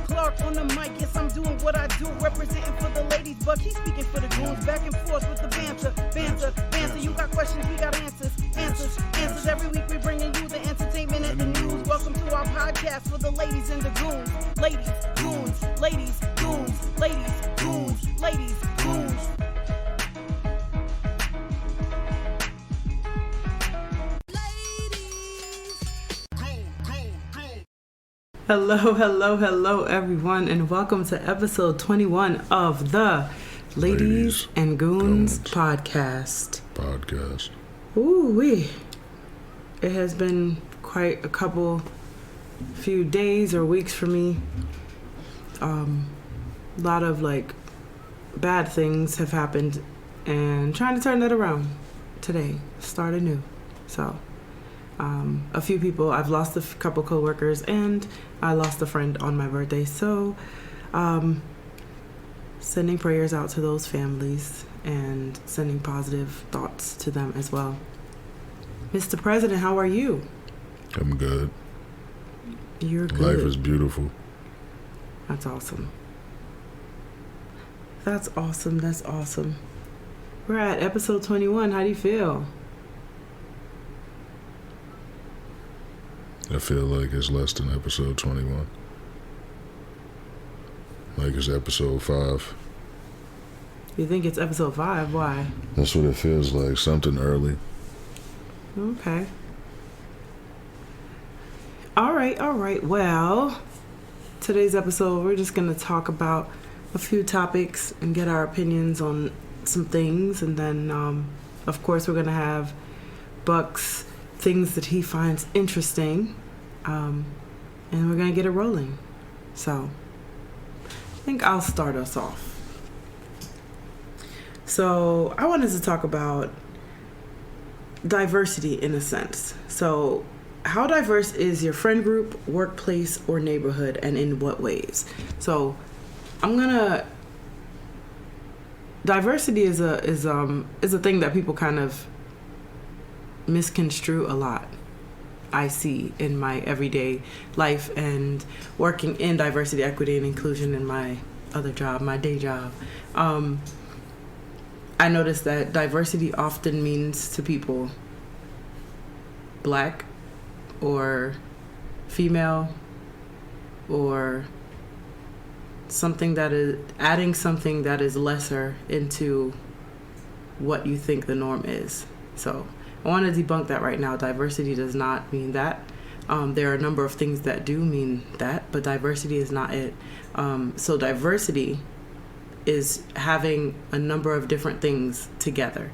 Clark on the mic, yes, I'm doing what I do, representing for the ladies, but he's speaking for the goons. Back and forth with the banter. You got questions, we got answers. Every week we bringing you the entertainment and the news. Welcome to our podcast for the ladies and the goons. Ladies, goons, ladies, goons, ladies, goons, ladies, goons. Hello, everyone, and welcome to episode 21 of the Ladies and Goons podcast. Ooh-wee. It has been quite a few days or weeks for me. A lot of bad things have happened, and trying to turn that around today, start anew. So a few people, I've lost a couple coworkers, and I lost a friend on my birthday. So sending prayers out to those families and sending positive thoughts to them as well. Mr. President, how are you? I'm good. You're good. Life is beautiful. That's awesome. That's awesome. We're at episode 21. How do you feel? I feel like it's less than episode 21. Like it's episode 5. You think it's episode 5? Why? That's what it feels like. Something early. Okay. All right. Well, today's episode, we're just going to talk about a few topics and get our opinions on some things. And then, of course, we're going to have Buck's things that he finds interesting. And we're going to get it rolling. So, I think I'll start us off. So, I wanted to talk about diversity in a sense. So, how diverse is your friend group, workplace, or neighborhood, and in what ways? So, diversity is a thing that people kind of misconstrue a lot. I see in my everyday life and working in diversity, equity, and inclusion in my other job, my day job. I noticed that diversity often means to people black or female or something that is adding something that is lesser into what you think the norm is. So I want to debunk that right now. Diversity does not mean that. There are a number of things that do mean that, but diversity is not it. So diversity is having a number of different things together.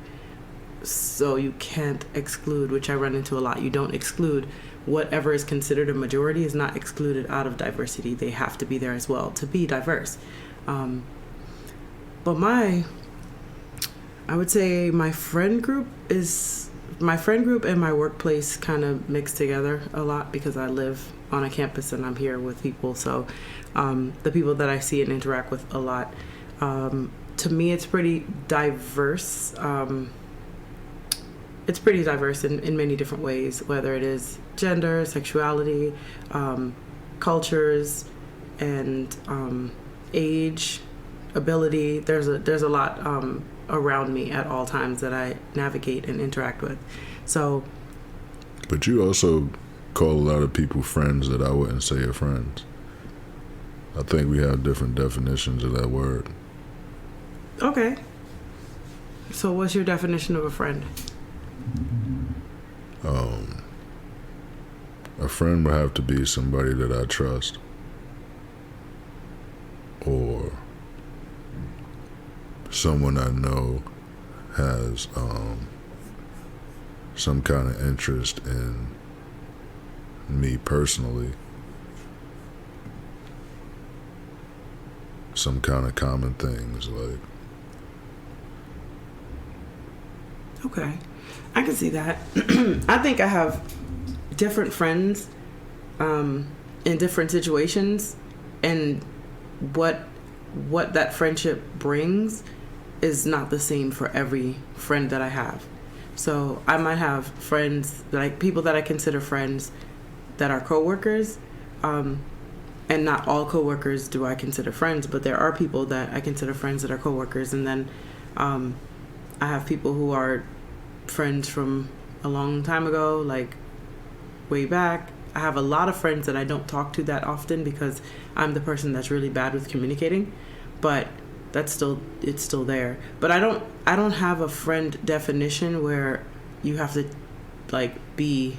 So you can't exclude, which I run into a lot. You don't exclude whatever is considered a majority is not excluded out of diversity. They have to be there as well to be diverse. But I would say my friend group and my workplace kind of mix together a lot because I live on a campus and I'm here with people. So the people that I see and interact with a lot, to me, it's pretty diverse. It's pretty diverse in many different ways, whether it is gender, sexuality, cultures, and age, ability. There's a lot around me at all times that I navigate and interact with. So, but you also call a lot of people friends that I wouldn't say are friends. I think we have different definitions of that word. Okay. So what's your definition of a friend? A friend would have to be somebody that I trust, or someone I know has some kind of interest in me personally, some kind of common things like. Okay, I can see that. I think I have different friends in different situations, and what that friendship brings is not the same for every friend that I have. So I might have friends, like people that I consider friends that are coworkers, and not all coworkers do I consider friends, but there are people that I consider friends that are coworkers, and then I have people who are friends from a long time ago, like way back. I have a lot of friends that I don't talk to that often because I'm the person that's really bad with communicating, but it's still there. But I don't have a friend definition where you have to like be.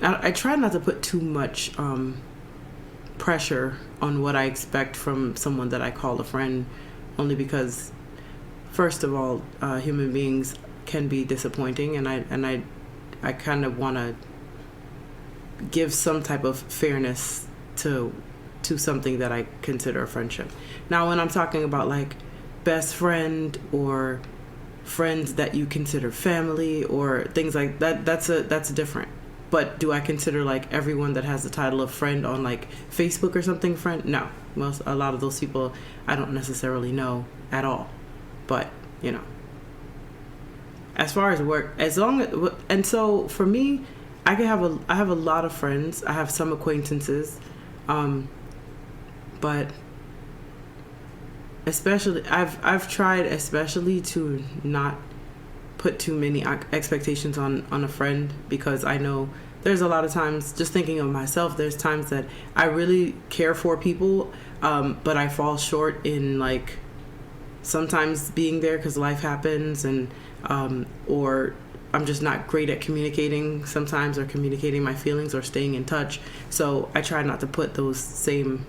I try not to put too much pressure on what I expect from someone that I call a friend, only because, first of all, human beings can be disappointing, and I kind of want to give some type of fairness to something that I consider a friendship. Now, when I'm talking about like best friend or friends that you consider family or things like that, that's different. But do I consider like everyone that has the title of friend on like Facebook or something friend? No. A lot of those people I don't necessarily know at all. But, you know, as far as work, and so for me, I have a lot of friends. I have some acquaintances. But especially I've tried especially to not put too many expectations on a friend, because I know there's a lot of times, just thinking of myself, there's times that I really care for people, but I fall short in like sometimes being there because life happens, and or I'm just not great at communicating sometimes, or communicating my feelings or staying in touch. So I try not to put those same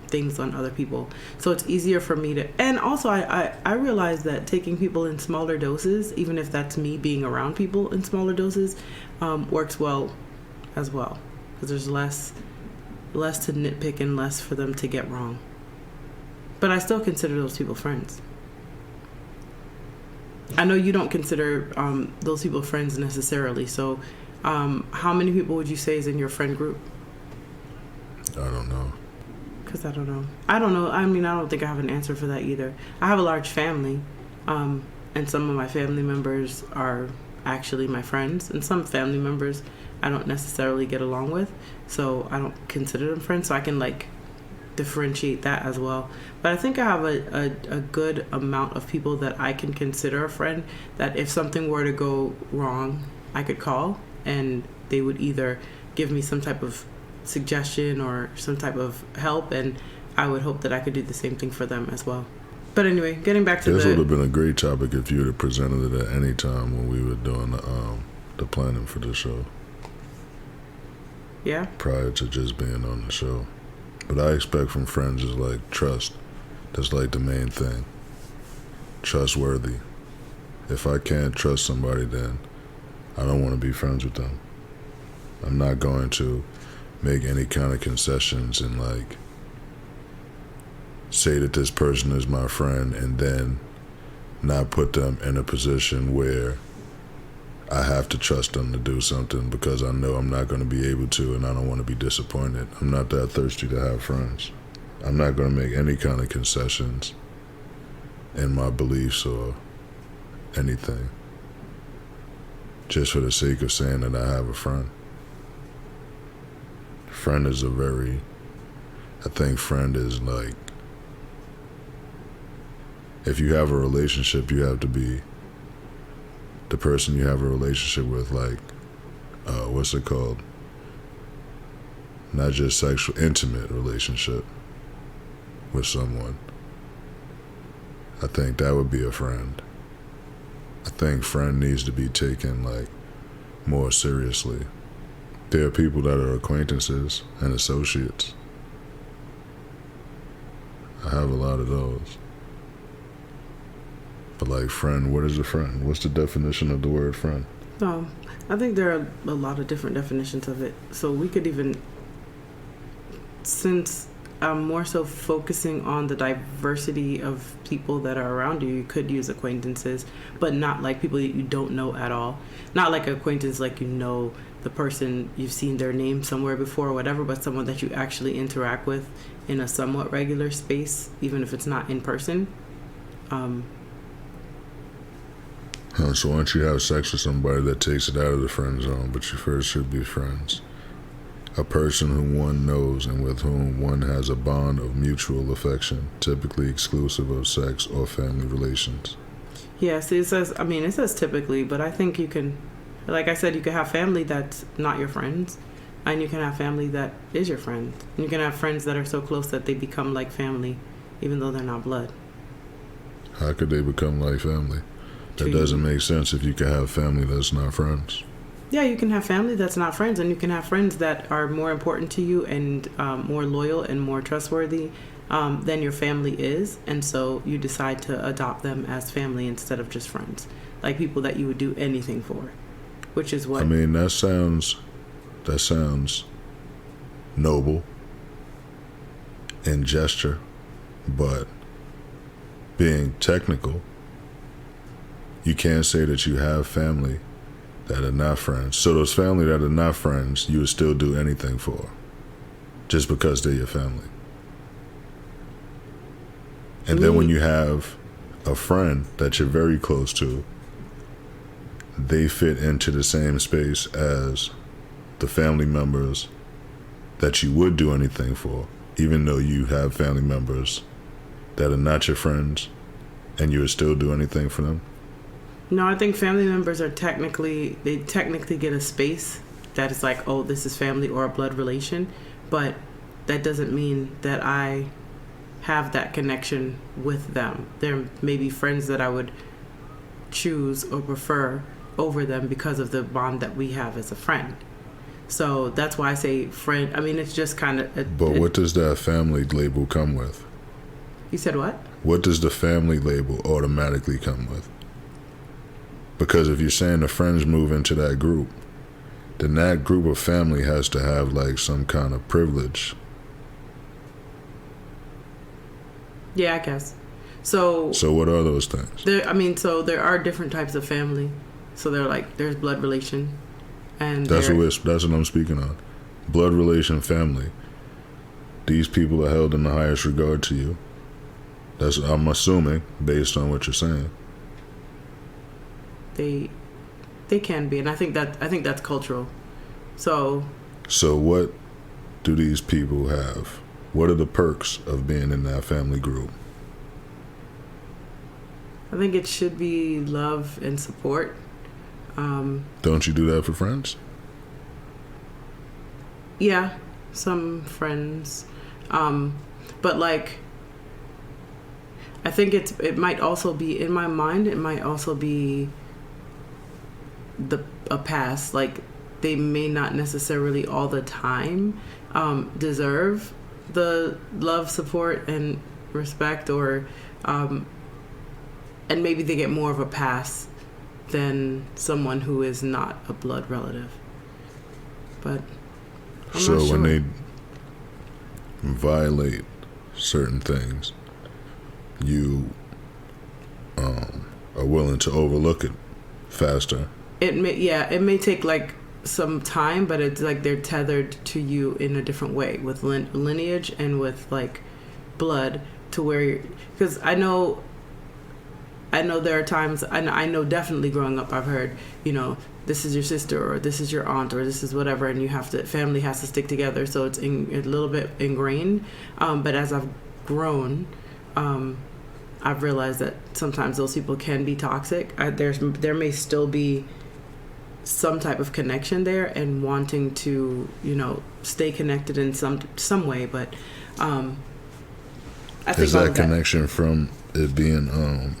things on other people. So it's easier for me to, and also I realize that taking people in smaller doses, even if that's me being around people in smaller doses, works well as well, because there's less to nitpick and less for them to get wrong. But I still consider those people friends. I know you don't consider those people friends necessarily, so how many people would you say is in your friend group? I don't know. Because I don't know. I mean, I don't think I have an answer for that either. I have a large family, and some of my family members are actually my friends, and some family members I don't necessarily get along with, so I don't consider them friends. So I can like differentiate that as well. But I think I have a good amount of people that I can consider a friend, that if something were to go wrong, I could call, and they would either give me some type of suggestion or some type of help, and I would hope that I could do the same thing for them as well. But anyway, getting back to this would have been a great topic if you would have presented it at any time when we were doing the planning for the show. Yeah. Prior to just being on the show. But I expect from friends is like trust. That's like the main thing. Trustworthy. If I can't trust somebody, then I don't want to be friends with them. I'm not going to make any kind of concessions and like say that this person is my friend and then not put them in a position where I have to trust them to do something because I know I'm not going to be able to, and I don't want to be disappointed. I'm not that thirsty to have friends. I'm not going to make any kind of concessions in my beliefs or anything just for the sake of saying that I have a friend. Friend is I think friend is like, if you have a relationship, you have to be the person you have a relationship with, like, what's it called? Not just sexual, intimate relationship with someone. I think that would be a friend. I think friend needs to be taken, like, more seriously. There are people that are acquaintances and associates. I have a lot of those. But like friend, what is a friend? What's the definition of the word friend? I think there are a lot of different definitions of it. So we could even, since I'm more so focusing on the diversity of people that are around you, you could use acquaintances, but not like people that you don't know at all. Not like acquaintance like you know the person, you've seen their name somewhere before or whatever, but someone that you actually interact with in a somewhat regular space, even if it's not in person. So once you have sex with somebody, that takes it out of the friend zone, but you first should be friends. A person whom one knows and with whom one has a bond of mutual affection, typically exclusive of sex or family relations. Yeah, see, it says typically, but I think you can, like I said, you can have family that's not your friends, and you can have family that is your friend. And you can have friends that are so close that they become like family, even though they're not blood. How could they become like family? That doesn't make sense if you can have family that's not friends. Yeah, you can have family that's not friends, and you can have friends that are more important to you and more loyal and more trustworthy than your family is, and so you decide to adopt them as family instead of just friends, like people that you would do anything for, which is what. I mean, that sounds noble in gesture, but being technical, you can't say that you have family that are not friends. So those family that are not friends, you would still do anything for, just because they're your family. And then when you have a friend that you're very close to, they fit into the same space as the family members that you would do anything for, even though you have family members that are not your friends, and you would still do anything for them. No, I think family members are technically get a space that is like, oh, this is family or a blood relation, but that doesn't mean that I have that connection with them. There may be friends that I would choose or prefer over them because of the bond that we have as a friend. So that's why I say friend. I mean, it's just kind of. But what does that family label come with? You said what? What does the family label automatically come with? Because if you're saying the friends move into that group, then that group of family has to have like some kind of privilege. Yeah, I guess. So what are those things? There are different types of family. So there's blood relation, and that's what I'm speaking on. Blood relation family. These people are held in the highest regard to you. I'm assuming based on what you're saying. They can be, and I think that's cultural. So what do these people have? What are the perks of being in that family group? I think it should be love and support. Don't you do that for friends? Yeah, some friends. But like, I think it might also be, in my mind, it might also be a pass. Like, they may not necessarily all the time deserve the love, support, and respect, or and maybe they get more of a pass than someone who is not a blood relative. But I'm so not sure. When they violate certain things, you are willing to overlook it faster. It may take like some time, but it's like they're tethered to you in a different way with lineage and with like blood, to where, because I know there are times, I know definitely growing up I've heard, this is your sister, or this is your aunt, or this is whatever, and family has to stick together, so it's a little bit ingrained. But as I've grown, I've realized that sometimes those people can be toxic. There may still be some type of connection there and wanting to, stay connected in some way, but I think is that connection from it being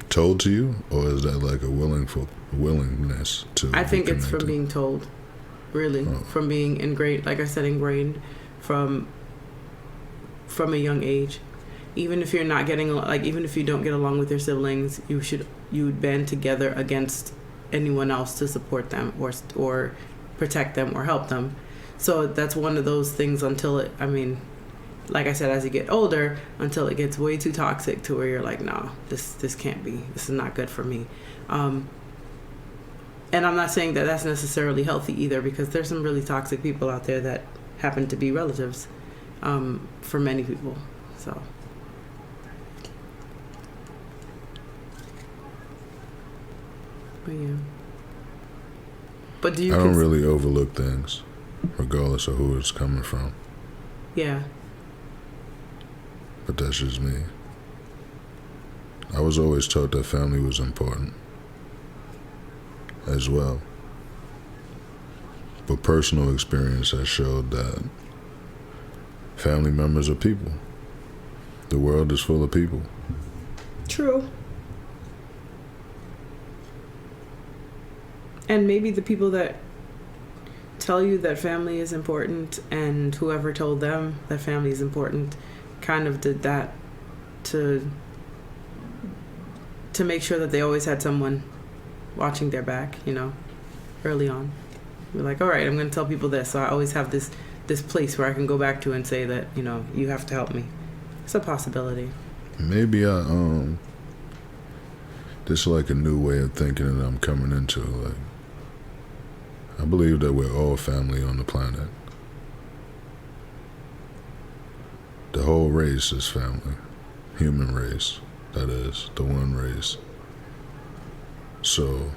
told to you, or is that like a willingness to? I think it's from being told, really, from being ingrained. Like I said, ingrained from a young age. Even if you're not getting, even if you don't get along with your siblings, you would band together against anyone else to support them or protect them or help them. So that's one of those things until like I said, as you get older, until it gets way too toxic to where you're like, no, this can't be. This is not good for me. And I'm not saying that that's necessarily healthy either, because there's some really toxic people out there that happen to be relatives for many people. So. But yeah. But do you? I don't really overlook things. regardless of who it's coming from. Yeah. But that's just me. I was always taught that family was important as well. But personal experience has showed that family members are people. The world is full of people. True. And maybe the people that tell you that family is important and whoever told them that family is important kind of did that to make sure that they always had someone watching their back, early on. We're like, all right, I'm going to tell people this, so I always have this place where I can go back to and say that, you have to help me. It's a possibility. Maybe this is like a new way of thinking that I'm coming into. Like, I believe that we're all family on the planet. The whole race is family. Human race, that is, the one race. So,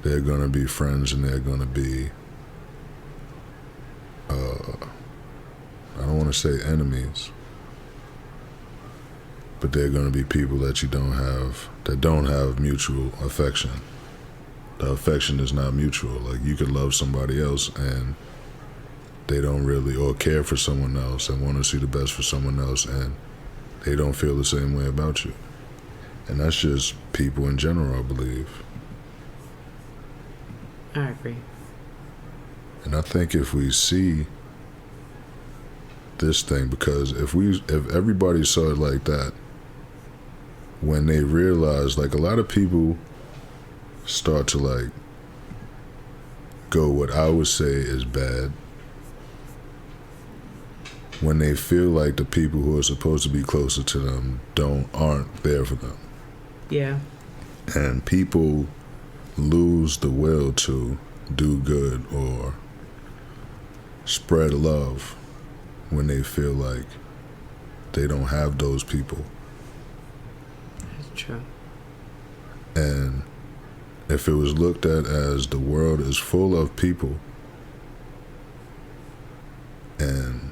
they're going to be friends and they're going to be, I don't want to say enemies, but they're going to be people that don't have mutual affection. The affection is not mutual. Like, you could love somebody else and they don't really, or care for someone else and want to see the best for someone else, and they don't feel the same way about you. And that's just people in general, I believe. I agree. And I think if we see this thing, because if everybody saw it like that, when they realize, like, a lot of people start to, like, go what I would say is bad when they feel like the people who are supposed to be closer to them aren't there for them. Yeah. And people lose the will to do good or spread love when they feel like they don't have those people. That's true. And if it was looked at as the world is full of people and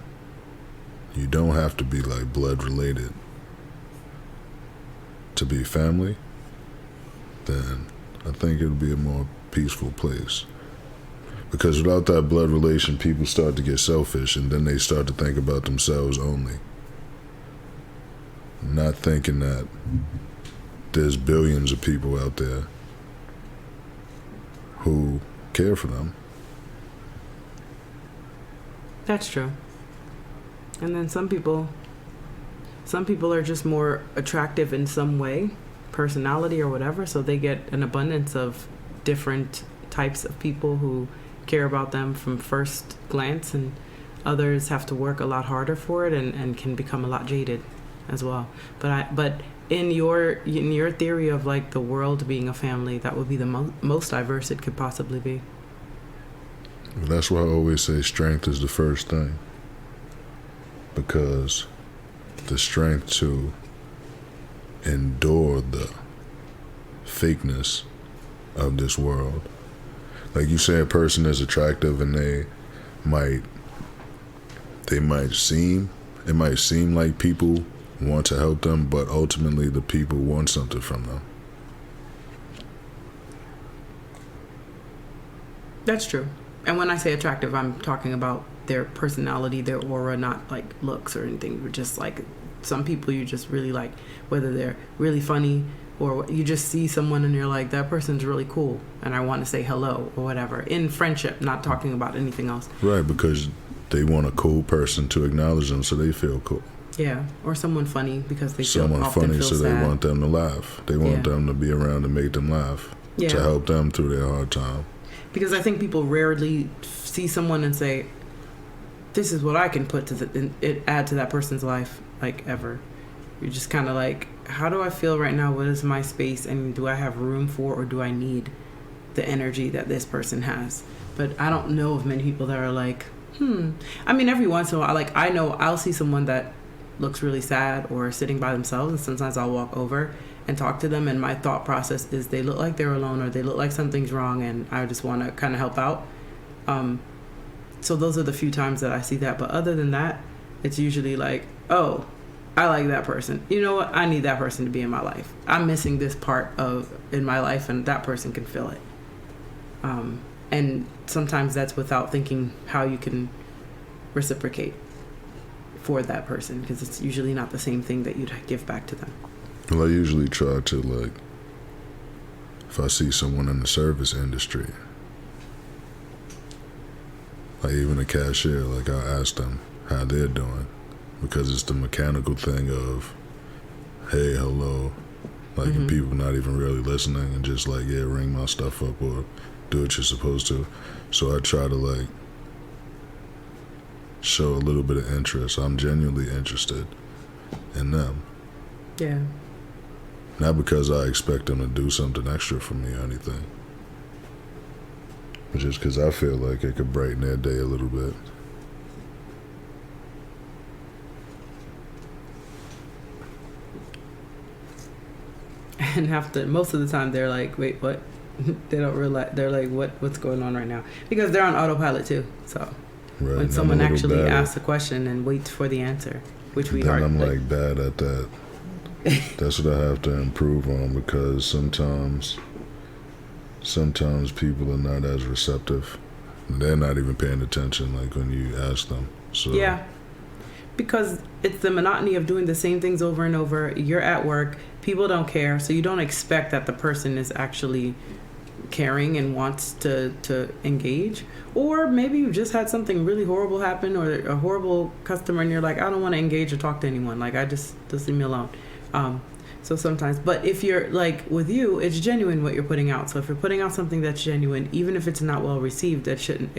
you don't have to be like blood related to be family, then I think it would be a more peaceful place. Because without that blood relation, people start to get selfish and then they start to think about themselves only. Not thinking that there's billions of people out there who care for them. That's true. And then some people are just more attractive in some way, personality or whatever, so they get an abundance of different types of people who care about them from first glance, and others have to work a lot harder for it and can become a lot jaded as well. But in your theory of like the world being a family, that would be the most diverse it could possibly be. That's why I always say strength is the first thing. Because the strength to endure the fakeness of this world. Like, you say a person is attractive and it might seem like people want to help them, but ultimately the people want something from them. That's true. And when I say attractive, I'm talking about their personality, their aura, not like looks or anything. But just like some people you just really like, whether they're really funny or you just see someone and you're like, that person's really cool and I want to say hello or whatever. In friendship, not talking about anything else. Right, because they want a cool person to acknowledge them so they feel cool. Yeah, or someone funny because they someone often funny feel so sad. They want them to laugh. They want them to be around to make them laugh, to help them through their hard time. Because I think people rarely see someone and say, this is what I can put to add to that person's life, like, ever. You're just kind of like, how do I feel right now? What is my space? And do I have room for, or do I need the energy that this person has? But I don't know of many people that are like, I mean, every once in a while, like, I know I'll see someone that looks really sad or sitting by themselves, and sometimes I'll walk over and talk to them, and my thought process is they look like they're alone or they look like something's wrong, and I just want to kind of help out. So those are the few times that I see that. But other than that, it's usually like, oh, I like that person. You know what? I need that person to be in my life. I'm missing this part in my life, and that person can fill it. And sometimes that's without thinking how you can reciprocate for that person, because it's usually not the same thing that you'd give back to them. Well, I usually try to, like, if I see someone in the service industry, like even a cashier, like I'll ask them how they're doing, because it's the mechanical thing of, hey, hello, like and people not even really listening and just like, yeah, ring my stuff up or do what you're supposed to. So I try to like show a little bit of interest. I'm genuinely interested in them. Yeah. Not because I expect them to do something extra for me or anything, but just because I feel like it could brighten their day a little bit. And most of the time they're like, wait, what? They don't realize, they're like, what's going on right now? Because they're on autopilot too. So when someone actually asks a question and waits for the answer, which we are. Then I'm like bad at that. That's what I have to improve on, because sometimes people are not as receptive. They're not even paying attention, like when you ask them. So yeah, because it's the monotony of doing the same things over and over. You're at work, people don't care, so you don't expect that the person is actually caring and wants to engage. Or maybe you just had something really horrible happen, or a horrible customer, and you're like, I don't want to engage or talk to anyone. Like, just leave me alone. So sometimes, but if you're like with you, it's genuine what you're putting out. So if you're putting out something that's genuine, even if it's not well received, that shouldn't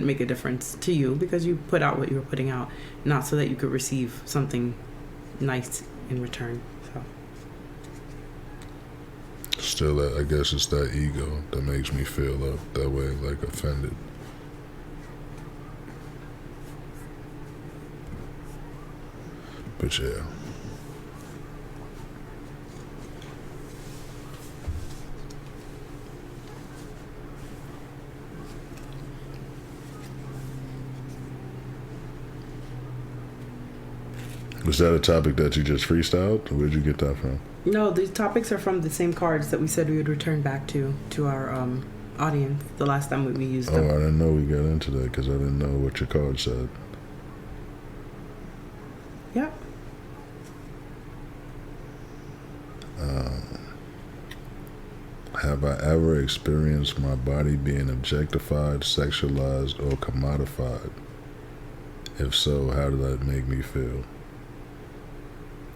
make a difference to you, because you put out what you were putting out, not so that you could receive something nice in return. So still, I guess it's that ego that makes me feel that way, like offended. But yeah. Was that a topic that you just freestyled? Or where'd you get that from? No, these topics are from the same cards that we said we would return back to our audience the last time we used them. Oh, I didn't know we got into that, because I didn't know what your card said. Yeah. Have I ever experienced my body being objectified, sexualized, or commodified? If so, how did that make me feel?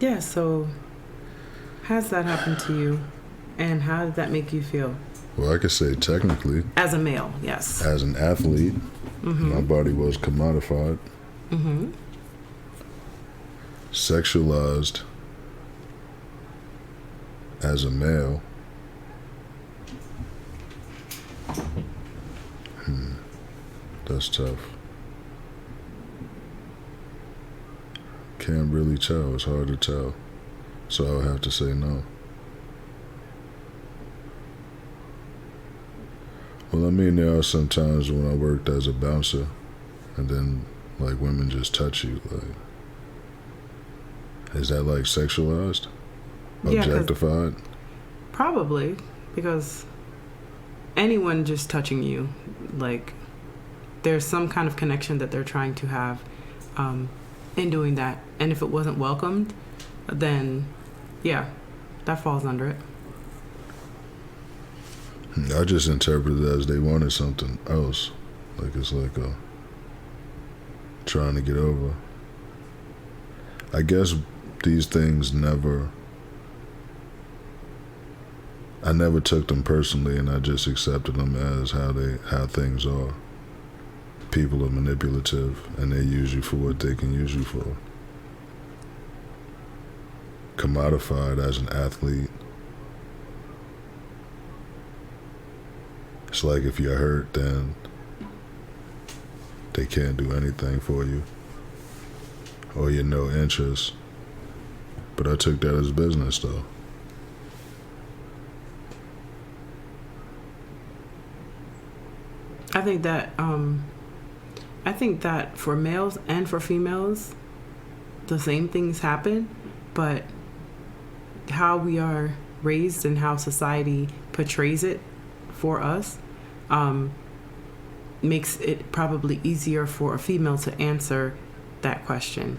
Yeah, so has that happened to you, and how did that make you feel? Well, I could say technically. As a male, yes. As an athlete, my body was commodified. Sexualized as a male. That's tough. Can't really tell. It's hard to tell. So I would have to say no. Well, I mean, there are some times when I worked as a bouncer, and then, like, women just touch you. Like, is that, like, sexualized? Objectified? Probably, because anyone just touching you, like, there's some kind of connection that they're trying to have in doing that. And if it wasn't welcomed, then, yeah, that falls under it. I just interpreted it as they wanted something else. Like, it's like trying to get over. I guess these things I never took them personally, and I just accepted them as how things are. People are manipulative, and they use you for what they can use you for. Commodified as an athlete. It's like if you're hurt, then they can't do anything for you, or you're no interest. But I took that as business, though. I think that for males and for females, the same things happen, but how we are raised and how society portrays it for us makes it probably easier for a female to answer that question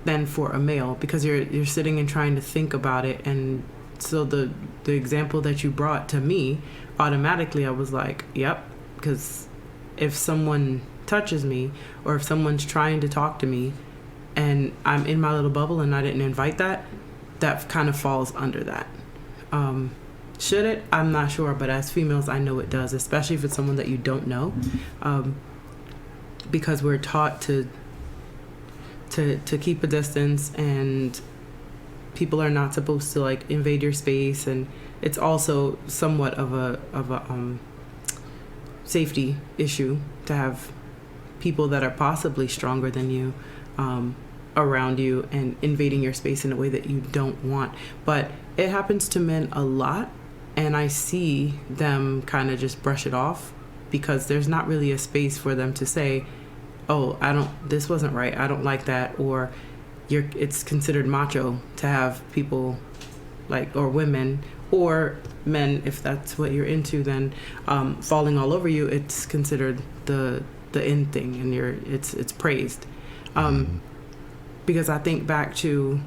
than for a male, because you're sitting and trying to think about it. And so the example that you brought to me, automatically I was like, yep, because if someone touches me or if someone's trying to talk to me and I'm in my little bubble and I didn't invite that, that kind of falls under that. Should it? I'm not sure, but as females, I know it does, especially if it's someone that you don't know, because we're taught to keep a distance, and people are not supposed to like invade your space, and it's also somewhat of a safety issue to have people that are possibly stronger than you around you and invading your space in a way that you don't want. But it happens to men a lot, and I see them kind of just brush it off because there's not really a space for them to say, oh, this wasn't right, I don't like that, or it's considered macho to have people like, or women or men, if that's what you're into, then falling all over you, it's considered the in thing, and it's praised. Because I think back to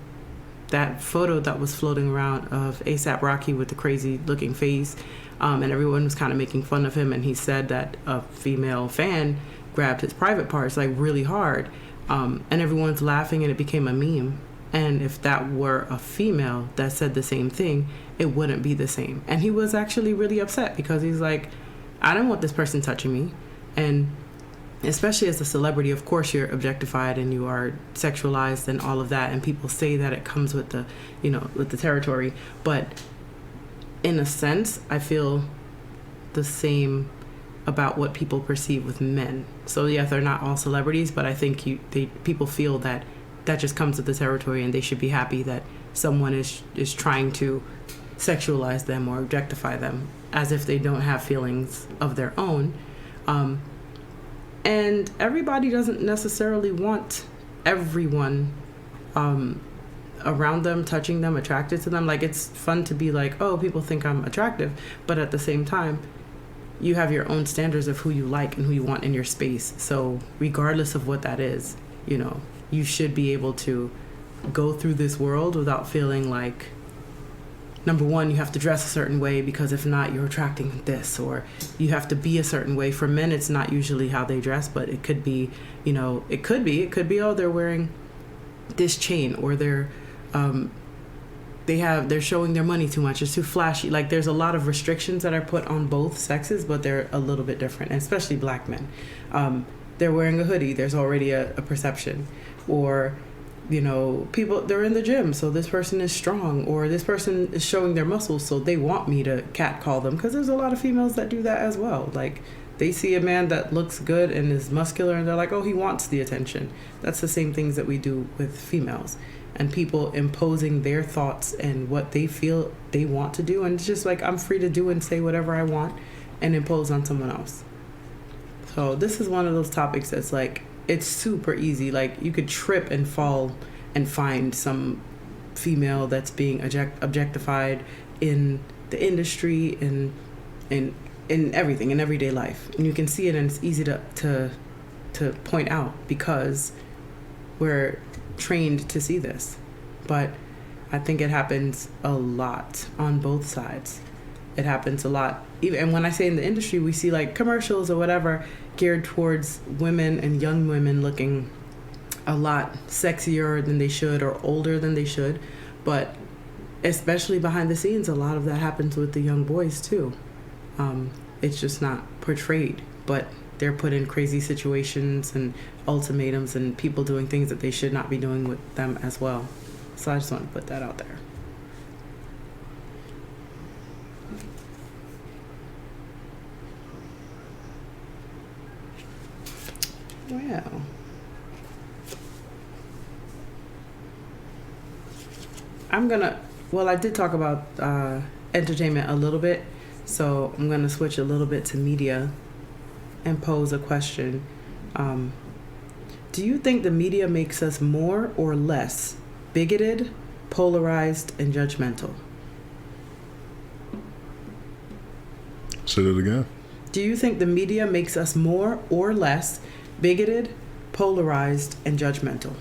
that photo that was floating around of A$AP Rocky with the crazy looking face, and everyone was kind of making fun of him, and he said that a female fan grabbed his private parts like really hard, and everyone's laughing, and it became a meme. And if that were a female that said the same thing, it wouldn't be the same. And he was actually really upset because he's like, I don't want this person touching me. And especially as a celebrity, of course you're objectified and you are sexualized and all of that, and people say that it comes with the, with the territory. But in a sense, I feel the same about what people perceive with men. So yeah, they're not all celebrities, but I think people feel that just comes with the territory, and they should be happy that someone is trying to sexualize them or objectify them as if they don't have feelings of their own. And everybody doesn't necessarily want everyone around them, touching them, attracted to them. Like, it's fun to be like, oh, people think I'm attractive, but at the same time, you have your own standards of who you like and who you want in your space. So regardless of what that is, you should be able to go through this world without feeling like, number one, you have to dress a certain way because if not, you're attracting this, or you have to be a certain way. For men, it's not usually how they dress, but it could be, it could be, oh, they're wearing this chain, or they're showing their money too much, it's too flashy. Like, there's a lot of restrictions that are put on both sexes, but they're a little bit different, and especially black men. They're wearing a hoodie, there's already a perception. Or, people, they're in the gym, so this person is strong, or this person is showing their muscles, so they want me to catcall them, because there's a lot of females that do that as well. Like, they see a man that looks good and is muscular, and they're like, oh, he wants the attention. That's the same things that we do with females, and people imposing their thoughts and what they feel they want to do, and it's just like, I'm free to do and say whatever I want and impose on someone else. So this is one of those topics that's like, it's super easy. Like, you could trip and fall and find some female that's being objectified in the industry, in everything, in everyday life, and you can see it, and it's easy to point out because we're trained to see this. But I think it happens a lot on both sides. It happens a lot. And when I say in the industry, we see like commercials or whatever geared towards women and young women looking a lot sexier than they should or older than they should. But especially behind the scenes, a lot of that happens with the young boys too. It's just not portrayed, but they're put in crazy situations and ultimatums and people doing things that they should not be doing with them as well. So I just want to put that out there. Well, I did talk about entertainment a little bit, So I'm going to switch a little bit to media and pose a question. Do you think the media makes us more or less bigoted, polarized, and judgmental? Say that again. Do you think the media makes us more or less bigoted, polarized, and judgmental?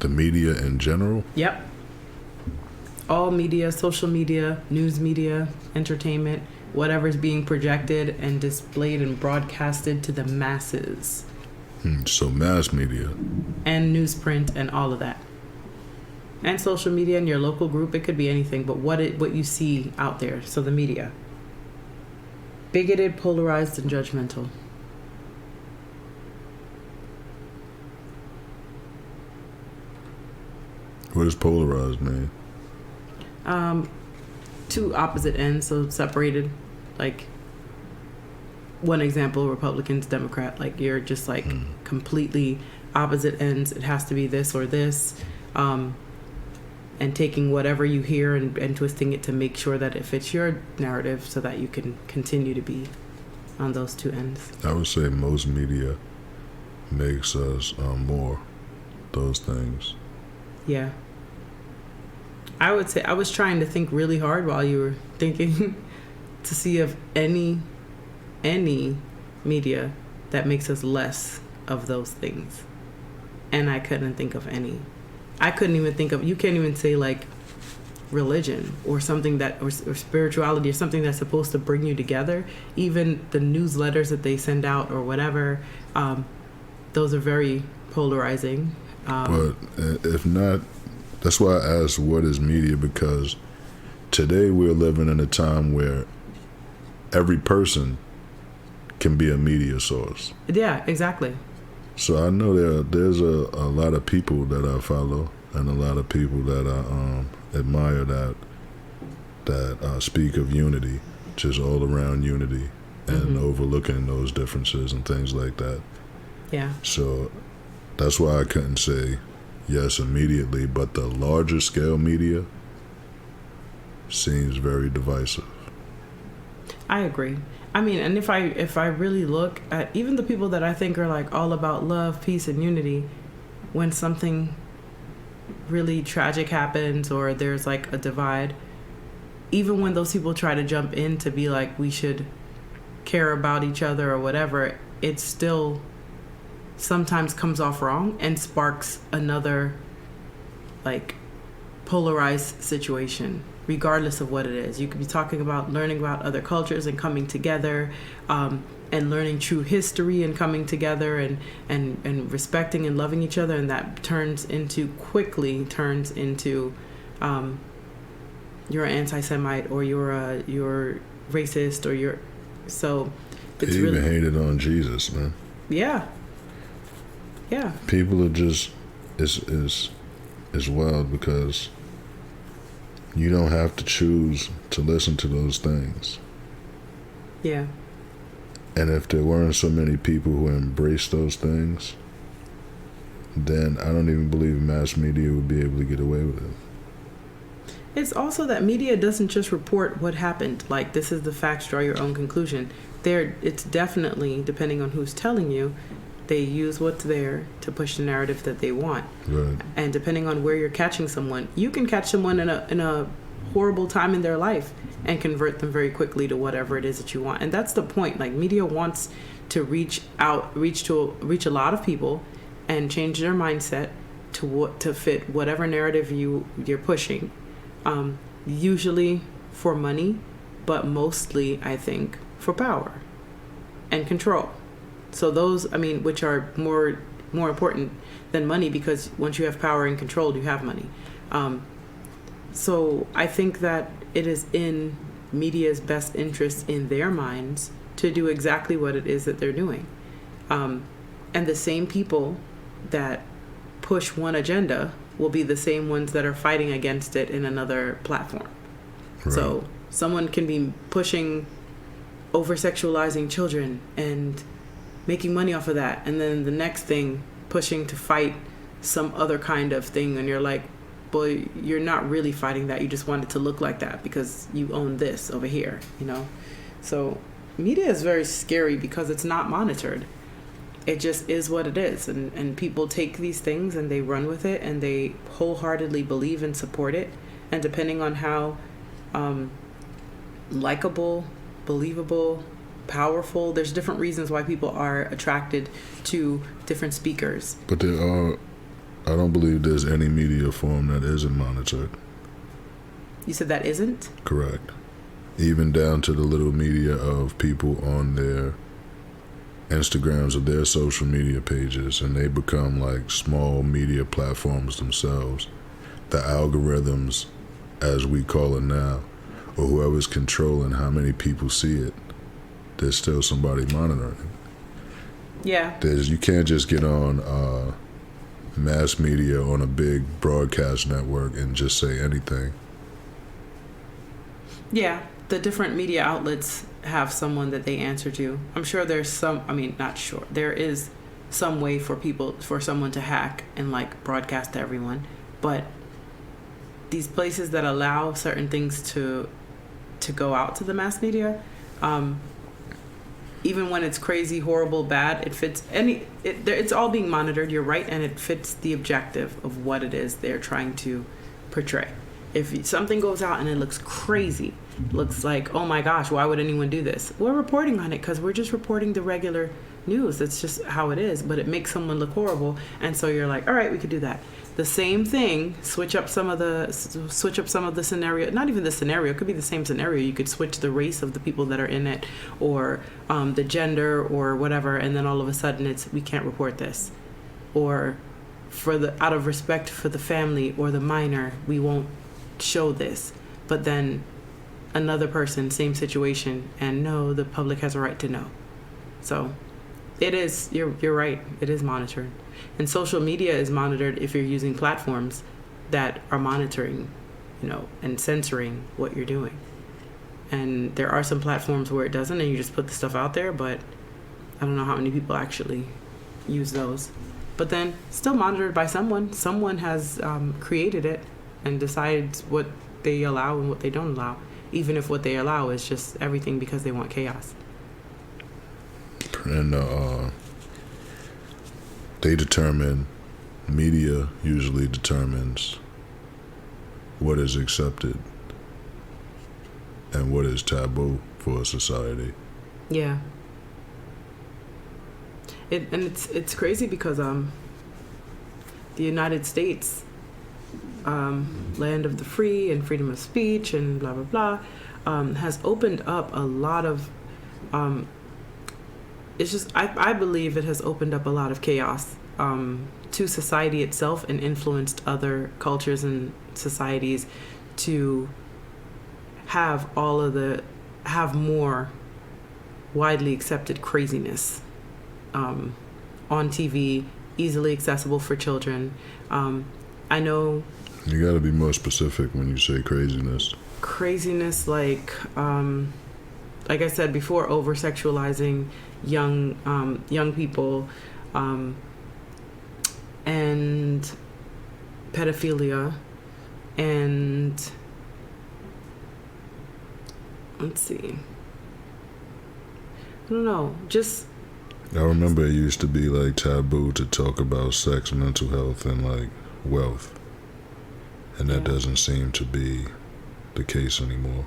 The media in general? Yep. All media, social media, news media, entertainment, whatever's being projected and displayed and broadcasted to the masses. So mass media. And newsprint and all of that. And social media and your local group, it could be anything, but what you see out there. So the media. Bigoted, polarized, and judgmental. What does polarized mean? Two opposite ends, so separated. Like, one example, Republicans, Democrat. Like, you're just like completely opposite ends. It has to be this or this. And taking whatever you hear and twisting it to make sure that it fits your narrative so that you can continue to be on those two ends. I would say most media makes us more those things. Yeah. I would say, I was trying to think really hard while you were thinking to see if any media that makes us less of those things. And I couldn't think of any. I couldn't even think of, you can't even say like religion or something that, or spirituality or something that's supposed to bring you together. Even the newsletters that they send out or whatever, those are very polarizing. But if not, that's why I asked what is media, because today we're living in a time where every person can be a media source. Yeah, exactly. So I know there's a lot of people that I follow and a lot of people that I admire that speak of unity, just all around unity and overlooking those differences and things like that. Yeah. So that's why I couldn't say yes immediately, but the larger scale media seems very divisive. I agree. I mean, and if I really look at even the people that I think are like all about love, peace, and unity, when something really tragic happens or there's like a divide, even when those people try to jump in to be like, we should care about each other or whatever, it still sometimes comes off wrong and sparks another like polarized situation, regardless of what it is. You could be talking about learning about other cultures and coming together, and learning true history and coming together and respecting and loving each other, and that quickly turns into you're an anti-Semite or you're racist or you're so it's they really even hated on Jesus, man. Yeah. People are just is wild because you don't have to choose to listen to those things. Yeah. And if there weren't so many people who embrace those things, then I don't even believe mass media would be able to get away with it. It's also that media doesn't just report what happened, like this is the facts, draw your own conclusion. It's definitely, depending on who's telling you, they use what's there to push the narrative that they want. Right. And depending on where you're catching someone, you can catch someone in a horrible time in their life and convert them very quickly to whatever it is that you want. And that's the point. Like, media wants to reach a lot of people and change their mindset to fit whatever narrative you're pushing. Usually for money, but mostly, I think, for power and control. So those, I mean, which are more important than money, because once you have power and control, you have money. So I think that it is in media's best interest in their minds to do exactly what it is that they're doing. And the same people that push one agenda will be the same ones that are fighting against it in another platform. Right. So someone can be pushing over-sexualizing children and making money off of that, and then the next thing pushing to fight some other kind of thing, and you're like, well, you're not really fighting that. You just want it to look like that because you own this over here, you know? So media is very scary because it's not monitored. It just is what it is. And people take these things and they run with it and they wholeheartedly believe and support it. And depending on how likable, believable, powerful, there's different reasons why people are attracted to different speakers. But I don't believe there's any media form that isn't monitored. You said that isn't? Correct. Even down to the little media of people on their Instagrams or their social media pages, and they become like small media platforms themselves. The algorithms, as we call it now, or whoever's controlling how many people see it, there's still somebody monitoring. Yeah. You can't just get on mass media on a big broadcast network and just say anything. Yeah, the different media outlets have someone that they answer to. I'm sure there's there is some way for someone to hack and like broadcast to everyone, but these places that allow certain things to go out to the mass media, even when it's crazy, horrible, bad, it fits it's all being monitored, you're right, and it fits the objective of what it is they're trying to portray. If something goes out and it looks crazy, looks like, oh my gosh, why would anyone do this? We're reporting on it because we're just reporting the regular news. That's just how it is, but it makes someone look horrible, and so you're like, all right, we could do that. The same thing, switch up some of the scenario, not even the scenario, it could be the same scenario. You could switch the race of the people that are in it, or the gender or whatever, and then all of a sudden we can't report this. Or out of respect for the family or the minor, we won't show this. But then another person, same situation, and no, the public has a right to know. So it is, you're right, it is monitored. And social media is monitored if you're using platforms that are monitoring, and censoring what you're doing. And there are some platforms where it doesn't, and you just put the stuff out there, but I don't know how many people actually use those. But then still monitored by someone. Someone has created it and decides what they allow and what they don't allow, even if what they allow is just everything because they want chaos. And media usually determines what is accepted and what is taboo for a society. Yeah. It's crazy because the United States, land of the free and freedom of speech and blah blah blah, has opened up a lot of I believe it has opened up a lot of chaos to society itself and influenced other cultures and societies to have more widely accepted craziness on TV, easily accessible for children. I know you got to be more specific when you say craziness. Craziness, like I said before, over sexualizing young people, and pedophilia, and let's see, I don't know, just I remember it used to be like taboo to talk about sex, mental health, and like wealth, and that doesn't seem to be the case anymore.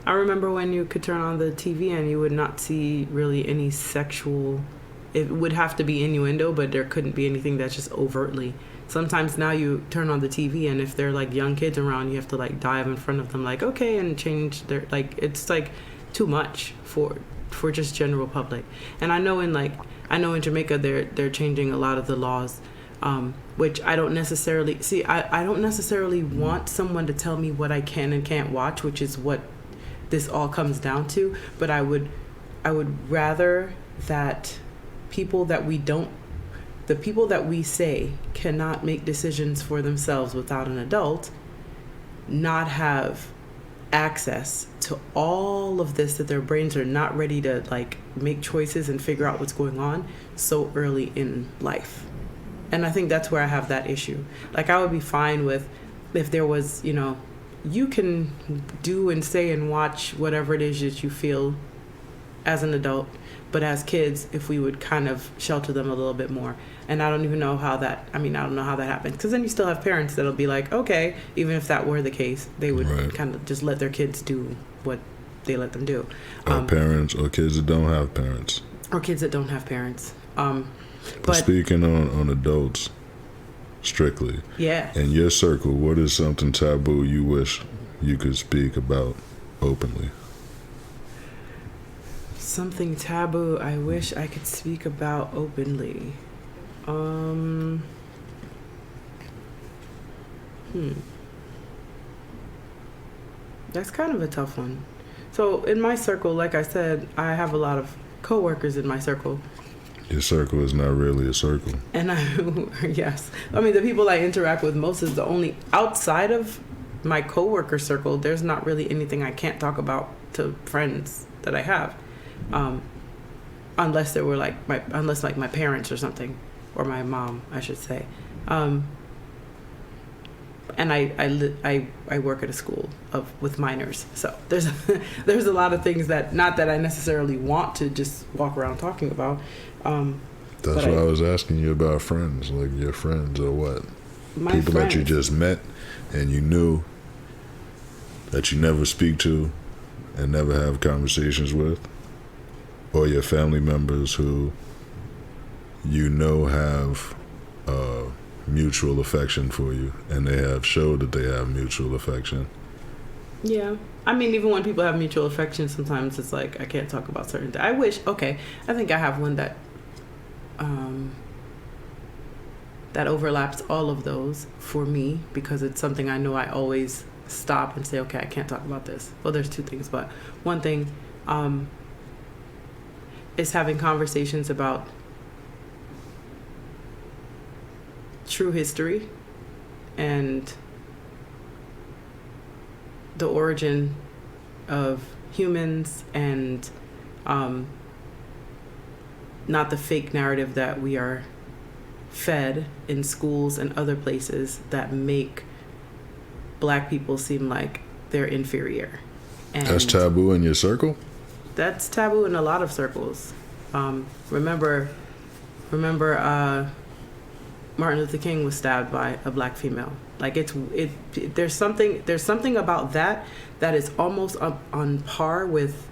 I remember when you could turn on the TV and you would not see really any sexual. It would have to be innuendo, but there couldn't be anything that's just overtly. Sometimes now you turn on the TV and if they're like young kids around, you have to like dive in front of them like, okay, and change their, like, it's like too much for just general public. And I know in Jamaica they're changing a lot of the laws, which I don't necessarily see. I don't necessarily want someone to tell me what I can and can't watch, which is what this all comes down to. But I would rather that the people that we say cannot make decisions for themselves without an adult, not have access to all of this, that their brains are not ready to like make choices and figure out what's going on so early in life. And I think that's where I have that issue. Like, I would be fine with if there was, you can do and say and watch whatever it is that you feel as an adult, but as kids, if we would kind of shelter them a little bit more. And I don't even know how that, I don't know how that happens. Because then you still have parents that'll be like, okay, even if that were the case, they would kind of just let their kids do what they let them do. Or parents, or kids that don't have parents. Or kids that don't have parents. But speaking on adults, strictly. Yeah. In your circle, what is something taboo you wish you could speak about openly? Something taboo I wish I could speak about openly. That's kind of a tough one. So in my circle, like I said, I have a lot of coworkers in my circle. Your circle is not really a circle. And yes. The people I interact with most is the only, outside of my coworker circle, there's not really anything I can't talk about to friends that I have. Unless they were like my parents or something, or my mom, I should say. And I work at a school with minors, so there's a lot of things that, not that I necessarily want to just walk around talking about. That's why I was asking you about friends, like your friends or what? People that you just met and you knew that you never speak to and never have conversations with, or your family members who have mutual affection for you, and they have showed that they have mutual affection. Yeah. Even when people have mutual affection, sometimes it's like I can't talk about certain things. I think I have one that that overlaps all of those for me, because it's something I know I always stop and say, okay, I can't talk about this. Well, there's two things, but one thing is having conversations about true history and the origin of humans, and not the fake narrative that we are fed in schools and other places that make Black people seem like they're inferior. And that's taboo in your circle? That's taboo in a lot of circles. Remember Martin Luther King was stabbed by a Black female. Like there's something about that is almost on par with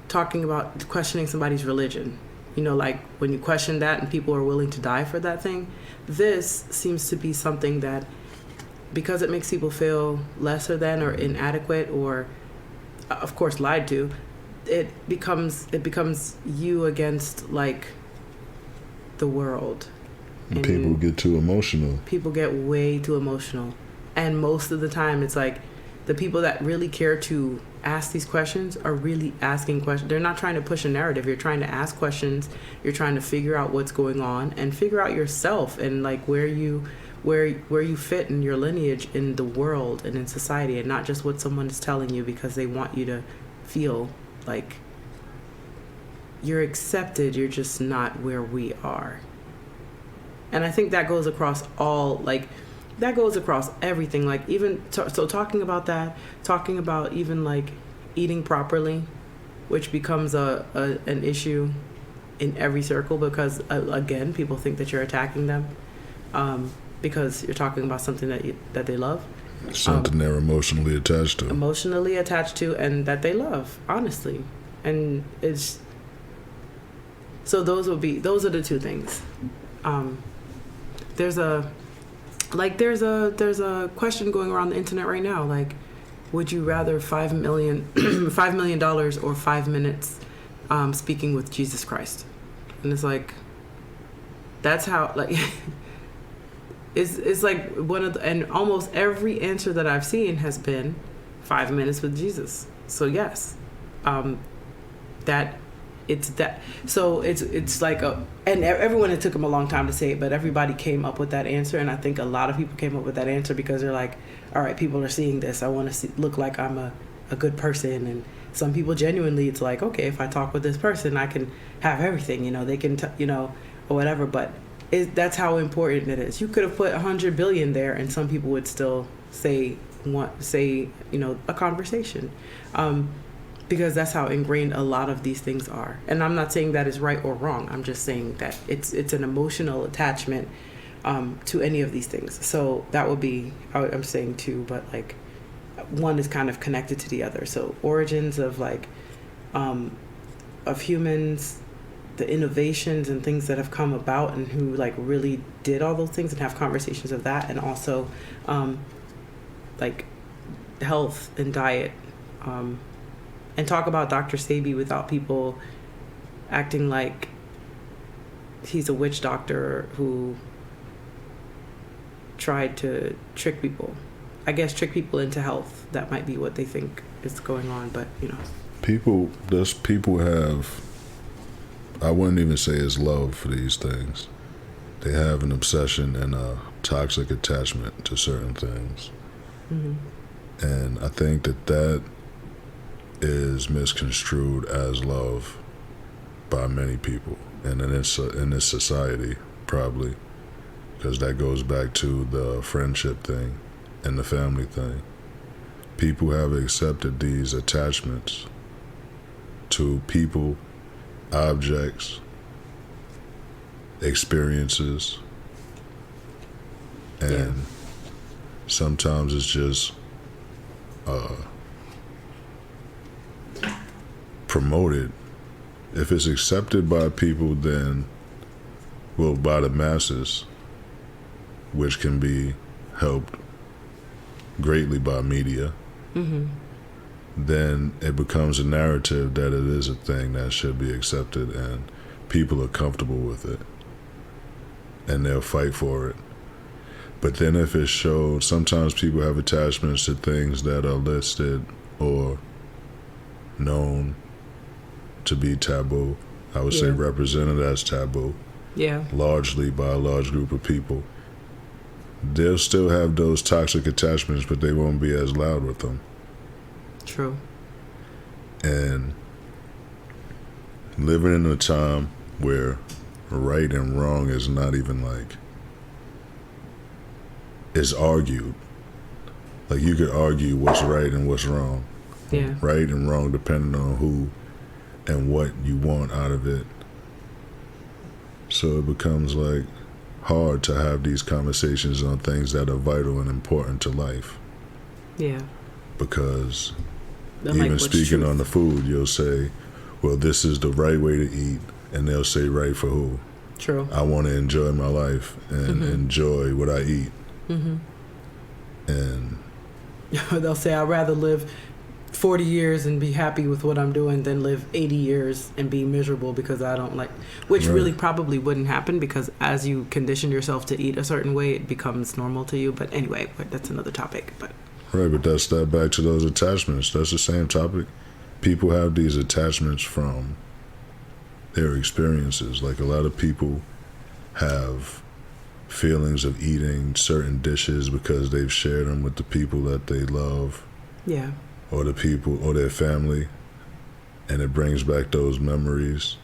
talking about questioning somebody's religion. Like when you question that and people are willing to die for that thing. This seems to be something that, because it makes people feel lesser than or inadequate or, of course, lied to, it becomes you against like the world. And people get too emotional. People get way too emotional. And most of the time it's like the people that really care to ask these questions are really asking questions. They're not trying to push a narrative. You're trying to ask questions. You're trying to figure out what's going on and figure out yourself and like where you fit in your lineage in the world and in society, and not just what someone is telling you because they want you to feel like you're accepted. You're just not where we are. And I think that goes across everything. Like even, so talking about that, talking about even like eating properly, which becomes an issue in every circle because, again, people think that you're attacking them because you're talking about something that they love. Something they're emotionally attached to. And that they love, honestly. And it's, so those are the two things. There's a question going around the internet right now, like, would you rather $5 million or 5 minutes speaking with Jesus Christ? And it's like, that's how, like, it's like one of the, and almost every answer that I've seen has been 5 minutes with Jesus. So yes, it's like and everyone, it took them a long time to say it, but everybody came up with that answer. And I think a lot of people came up with that answer because they're like, all right, people are seeing this. I want to look like I'm a good person. And some people genuinely, it's like, okay, if I talk with this person, I can have everything, they can, or whatever. But that's how important it is. You could have put 100 billion there, and some people would still say a conversation, because that's how ingrained a lot of these things are. And I'm not saying that is right or wrong. I'm just saying that it's an emotional attachment to any of these things. So that would be, I'm saying too, but like one is kind of connected to the other. So origins of like of humans, the innovations and things that have come about, and who like really did all those things, and have conversations of that, and also like health and diet, and talk about Dr. Sebi without people acting like he's a witch doctor who tried to trick people. I guess trick people into health. That might be what they think is going on, but people have, I wouldn't even say it's love for these things. They have an obsession and a toxic attachment to certain things. Mm-hmm. And I think that is misconstrued as love by many people, and in this society, probably, because that goes back to the friendship thing and the family thing. People have accepted these attachments to people, objects, experiences, and sometimes it's just promoted. If it's accepted by people, then, well, by the masses, which can be helped greatly by media, mm-hmm. then it becomes a narrative that it is a thing that should be accepted, and people are comfortable with it, and they'll fight for it. But then if it's showed, sometimes people have attachments to things that are listed or known to be taboo. I would say represented as taboo. Yeah. Largely by a large group of people. They'll still have those toxic attachments, but they won't be as loud with them. True. And living in a time where right and wrong is not even like, it's argued. Like, you could argue what's right and what's wrong. Yeah. Right and wrong depending on who and what you want out of it. So it becomes like hard to have these conversations on things that are vital and important to life. Yeah. Because even speaking on the food, you'll say, well, this is the right way to eat, and they'll say right for who. True. I want to enjoy my life and enjoy what I eat. Mm-hmm. And they'll say, I'd rather live 40 years and be happy with what I'm doing than live 80 years and be miserable because I don't like, which really probably wouldn't happen, because as you condition yourself to eat a certain way, it becomes normal to you. But anyway, that's another topic. But that's that back to those attachments. That's the same topic. People have these attachments from their experiences. Like, a lot of people have feelings of eating certain dishes because they've shared them with the people that they love. Yeah. Or the people, or their family, and it brings back those memories.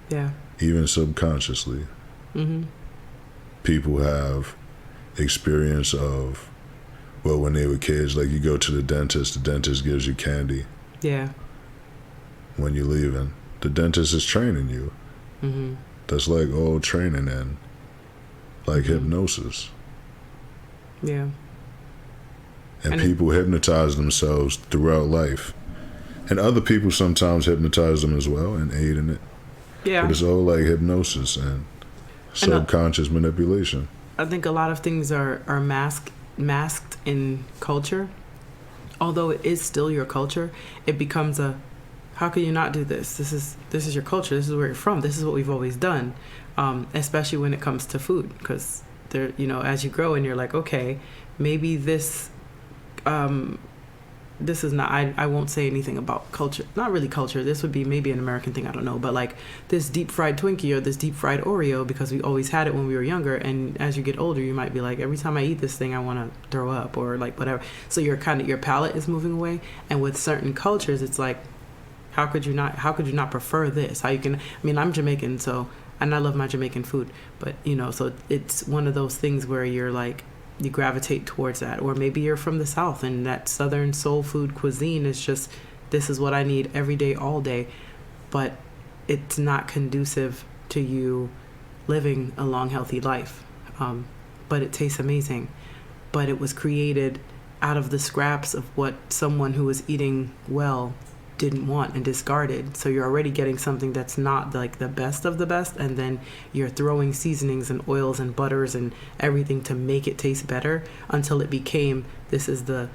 Yeah. Even subconsciously. Mm-hmm. People have experience of, well, when they were kids, like, you go to the dentist gives you candy. Yeah. When you're leaving, the dentist is training you. Mm-hmm. That's like all training and like hypnosis. Yeah. And people hypnotize themselves throughout life. And other people sometimes hypnotize them as well and aid in it. Yeah. But it's all like hypnosis and subconscious manipulation. I think a lot of things are masked in culture. Although it is still your culture, it becomes a, how can you not do this? This is your culture. This is where you're from. This is what we've always done. Especially when it comes to food, because there, as you grow and you're like, okay, maybe this is not, I won't say anything about culture, not really culture, this would be maybe an American thing, I don't know, but like this deep fried Twinkie or this deep fried Oreo, because we always had it when we were younger, and as you get older you might be like, every time I eat this thing I want to throw up, or like whatever. So your palate is moving away. And with certain cultures it's like, how could you not prefer this? I'm Jamaican, so and I love my Jamaican food, but so it's one of those things where you're like, you gravitate towards that. Or maybe you're from the South and that Southern soul food cuisine is just, this is what I need every day, all day. But it's not conducive to you living a long, healthy life. But it tastes amazing. But it was created out of the scraps of what someone who was eating well didn't want and discarded. So you're already getting something that's not like the best of the best, and then you're throwing seasonings and oils and butters and everything to make it taste better until it became, this is the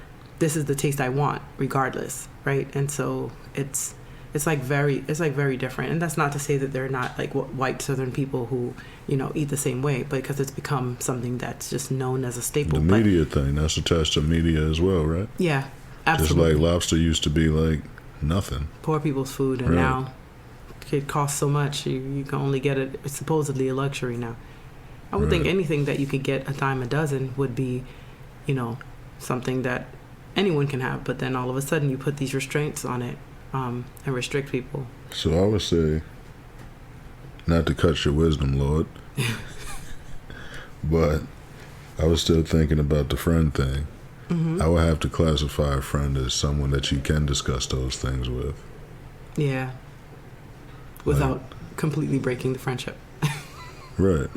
taste I want regardless, right? And so it's like very different. And that's not to say that they're not like white Southern people who eat the same way, but because it's become something that's just known as a staple. The media thing, that's attached to media as well, right? Yeah, absolutely. Just like lobster used to be like nothing. Poor people's food, and now it costs so much. You can only get it. It's supposedly a luxury now. I would think anything that you could get a dime a dozen would be, something that anyone can have. But then all of a sudden you put these restraints on it, and restrict people. So I would say, not to cut your wisdom, Lord, but I was still thinking about the friend thing. I would have to classify a friend as someone that you can discuss those things with. Yeah. Without completely breaking the friendship. Right.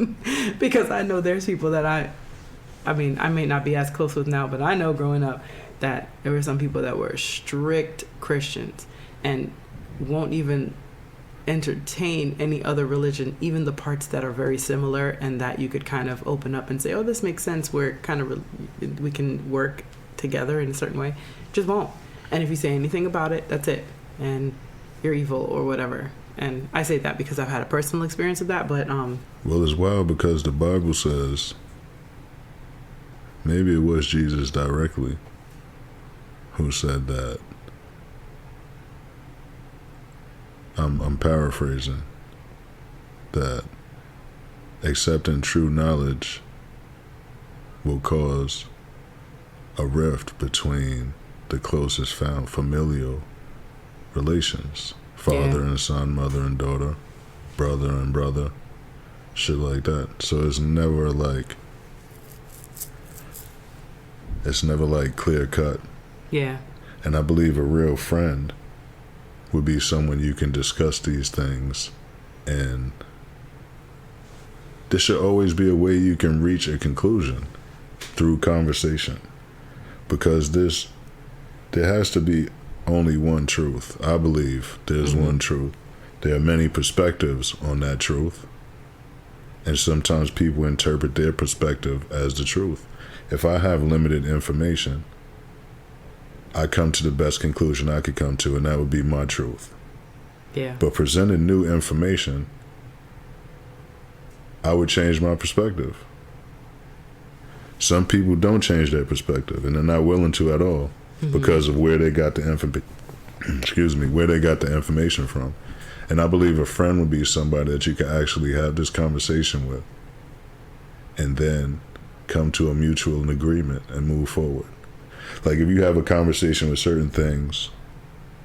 Because I know there's people that I mean, I may not be as close with now, but I know growing up that there were some people that were strict Christians and won't even entertain any other religion, even the parts that are very similar and that you could kind of open up and say, oh, this makes sense, where kind of we can work together in a certain way. Just won't. And if you say anything about it, that's it, and you're evil or whatever. And I say that because I've had a personal experience of that. But well, it's wild because the Bible says, maybe it was Jesus directly who said that. I'm paraphrasing, that accepting true knowledge will cause a rift between the closest found familial relations, father and son, mother and daughter, brother and brother, shit like that. So it's never like clear cut. Yeah. And I believe a real friend would be someone you can discuss these things, and there should always be a way you can reach a conclusion through conversation, because there has to be only one truth. I believe there's one truth. There are many perspectives on that truth, and sometimes people interpret their perspective as the truth. If I have limited information, I come to the best conclusion I could come to, and that would be my truth. Yeah. But presenting new information, I would change my perspective. Some people don't change their perspective, and they're not willing to at all, because of where they got the where they got the information from. And I believe a friend would be somebody that you can actually have this conversation with, and then come to a mutual agreement and move forward. Like if you have a conversation with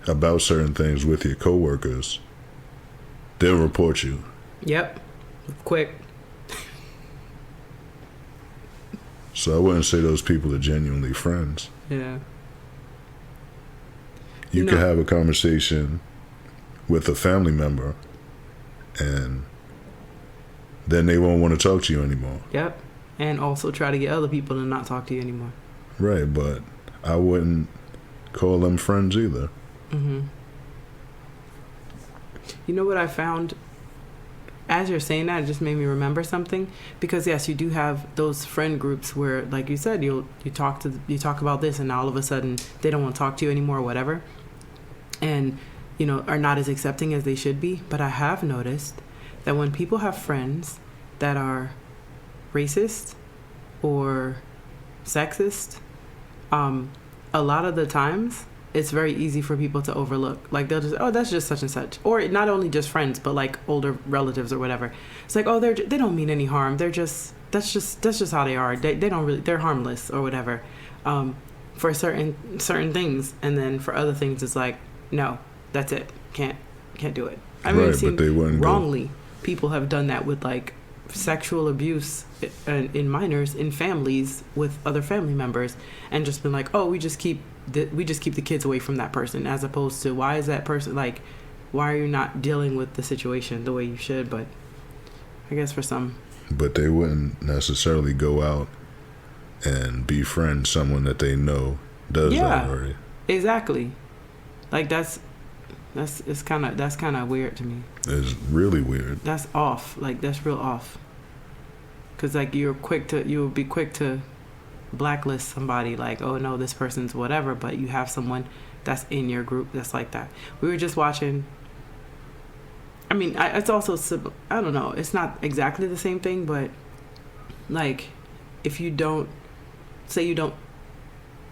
about certain things with your coworkers, they'll report you. Yep. Quick. So I wouldn't say those people are genuinely friends. Yeah. You can have a conversation with a family member, and then they won't want to talk to you anymore. Yep. And also try to get other people to not talk to you anymore. Right, but I wouldn't call them friends either. You know what I found? As you're saying that, it just made me remember something. Because yes, you do have those friend groups where, like you said, you talk about this, and all of a sudden they don't want to talk to you anymore, or whatever, and are not as accepting as they should be. But I have noticed that when people have friends that are racist or sexist, a lot of the times it's very easy for people to overlook. Like they'll just, oh, that's just such and such, or not only just friends, but like older relatives or whatever. It's like, oh, they don't mean any harm. They're just that's just how they are. They don't really, they're harmless or whatever, for certain things, and then for other things it's like, no, that's it, can't do it. I mean, right, but they wouldn't wrongly. people have done that with like sexual abuse in minors in families with other family members, and just been like, oh, we just keep the kids away from that person, as opposed to why is that person like, why are you not dealing with the situation the way you should? But I guess for some, but they wouldn't necessarily go out and befriend someone that they know does that already. Exactly. Like that's kind of weird to me. It's really weird. That's off. Like that's real off. Cause like you'll be quick to blacklist somebody. Like, oh no, this person's whatever. But you have someone that's in your group that's like that. We were just watching. I mean, it's also, I don't know. It's not exactly the same thing, but like, if you don't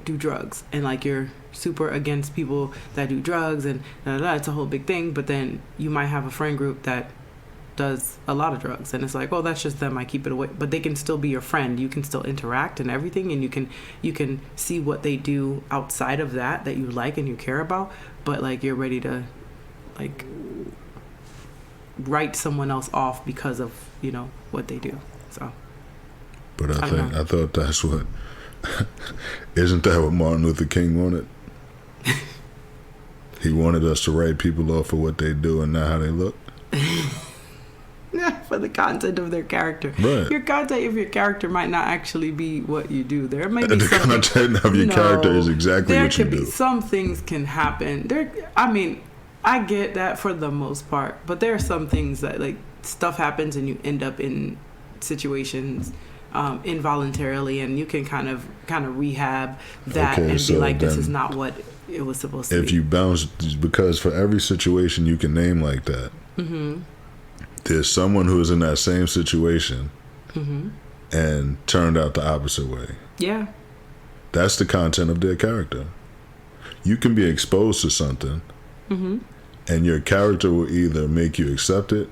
do drugs and like you're super against people that do drugs and it's a whole big thing, but then you might have a friend group that does a lot of drugs and it's like, oh, that's just them, I keep it away, but they can still be your friend. You can still interact and everything, and you can see what they do outside of that you like and you care about, but like you're ready to like write someone else off because of what they do. So but I thought that's what isn't that what Martin Luther King wanted? He wanted us to write people off for what they do and not how they look. For the content of their character. Right. Your content of your character might not actually be what you do. There may be the content of your character is exactly what you do. Some things can happen. I get that for the most part, but there are some things that like stuff happens and you end up in situations involuntarily, and you can kind of rehab that and be like, this is not what it was supposed to be. If you bounce, because for every situation you can name like that, mm-hmm. there's someone who is in that same situation mm-hmm. and turned out the opposite way. Yeah. That's the content of their character. You can be exposed to something mm-hmm. and your character will either make you accept it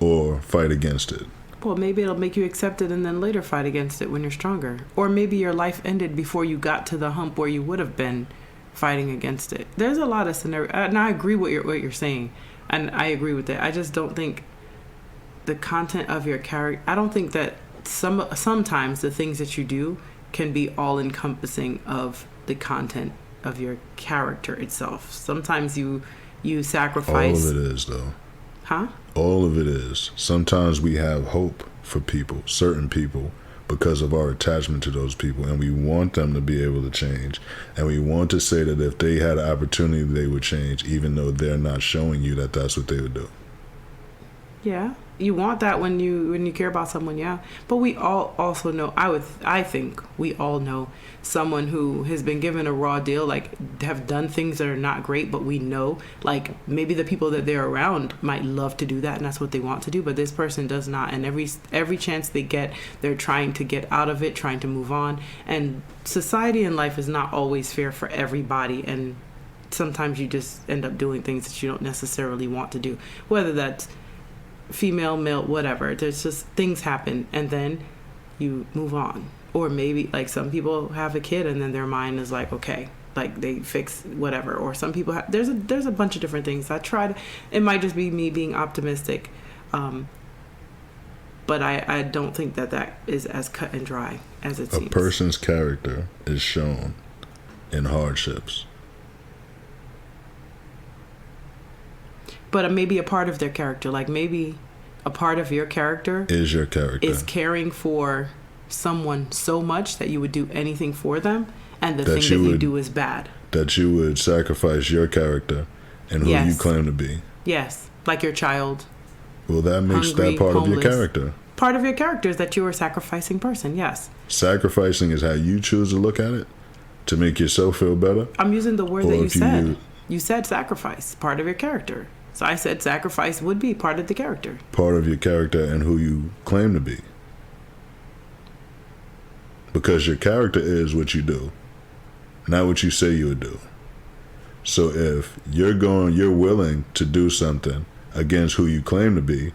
or fight against it. Well, maybe it'll make you accept it and then later fight against it when you're stronger. Or maybe your life ended before you got to the hump where you would have been fighting against it. There's a lot of scenarios, and I agree with what you're saying, and I agree with it. I just don't think the content of your character, I don't think that sometimes the things that you do can be all encompassing of the content of your character itself. Sometimes you sacrifice. All of it is, though. Huh? All of it is. Sometimes we have hope for people, certain people, because of our attachment to those people, and we want them to be able to change, and we want to say that if they had an opportunity they would change, even though they're not showing you that that's what they would do. Yeah, you want that when you care about someone, yeah. But we all also know, I think we all know someone who has been given a raw deal, like have done things that are not great, but we know like maybe the people that they're around might love to do that and that's what they want to do, but this person does not, and every chance they get, they're trying to get out of it, trying to move on. And society and life is not always fair for everybody, and sometimes you just end up doing things that you don't necessarily want to do, whether that's female, male, whatever. There's just things happen and then you move on. Or maybe like some people have a kid and then their mind is like, okay, like they fix whatever. Or some people have, there's a bunch of different things. It might just be me being optimistic, but I don't think that is as cut and dry as it seems. A person's character is shown in hardships. But maybe a part of their character, like maybe a part of your character is your character, is caring for someone so much that you would do anything for them, and the thing that you do is bad. That you would sacrifice your character and who you claim to be. Yes, like your child. Well, that makes that part homeless. Of your character. Part of your character is that you are a sacrificing person, yes. Sacrificing is how you choose to look at it to make yourself feel better? I'm using the word that you said. You said sacrifice, part of your character. So I said sacrifice would be part of the character. Part of your character and who you claim to be. Because your character is what you do, not what you say you would do. So if you're willing to do something against who you claim to be,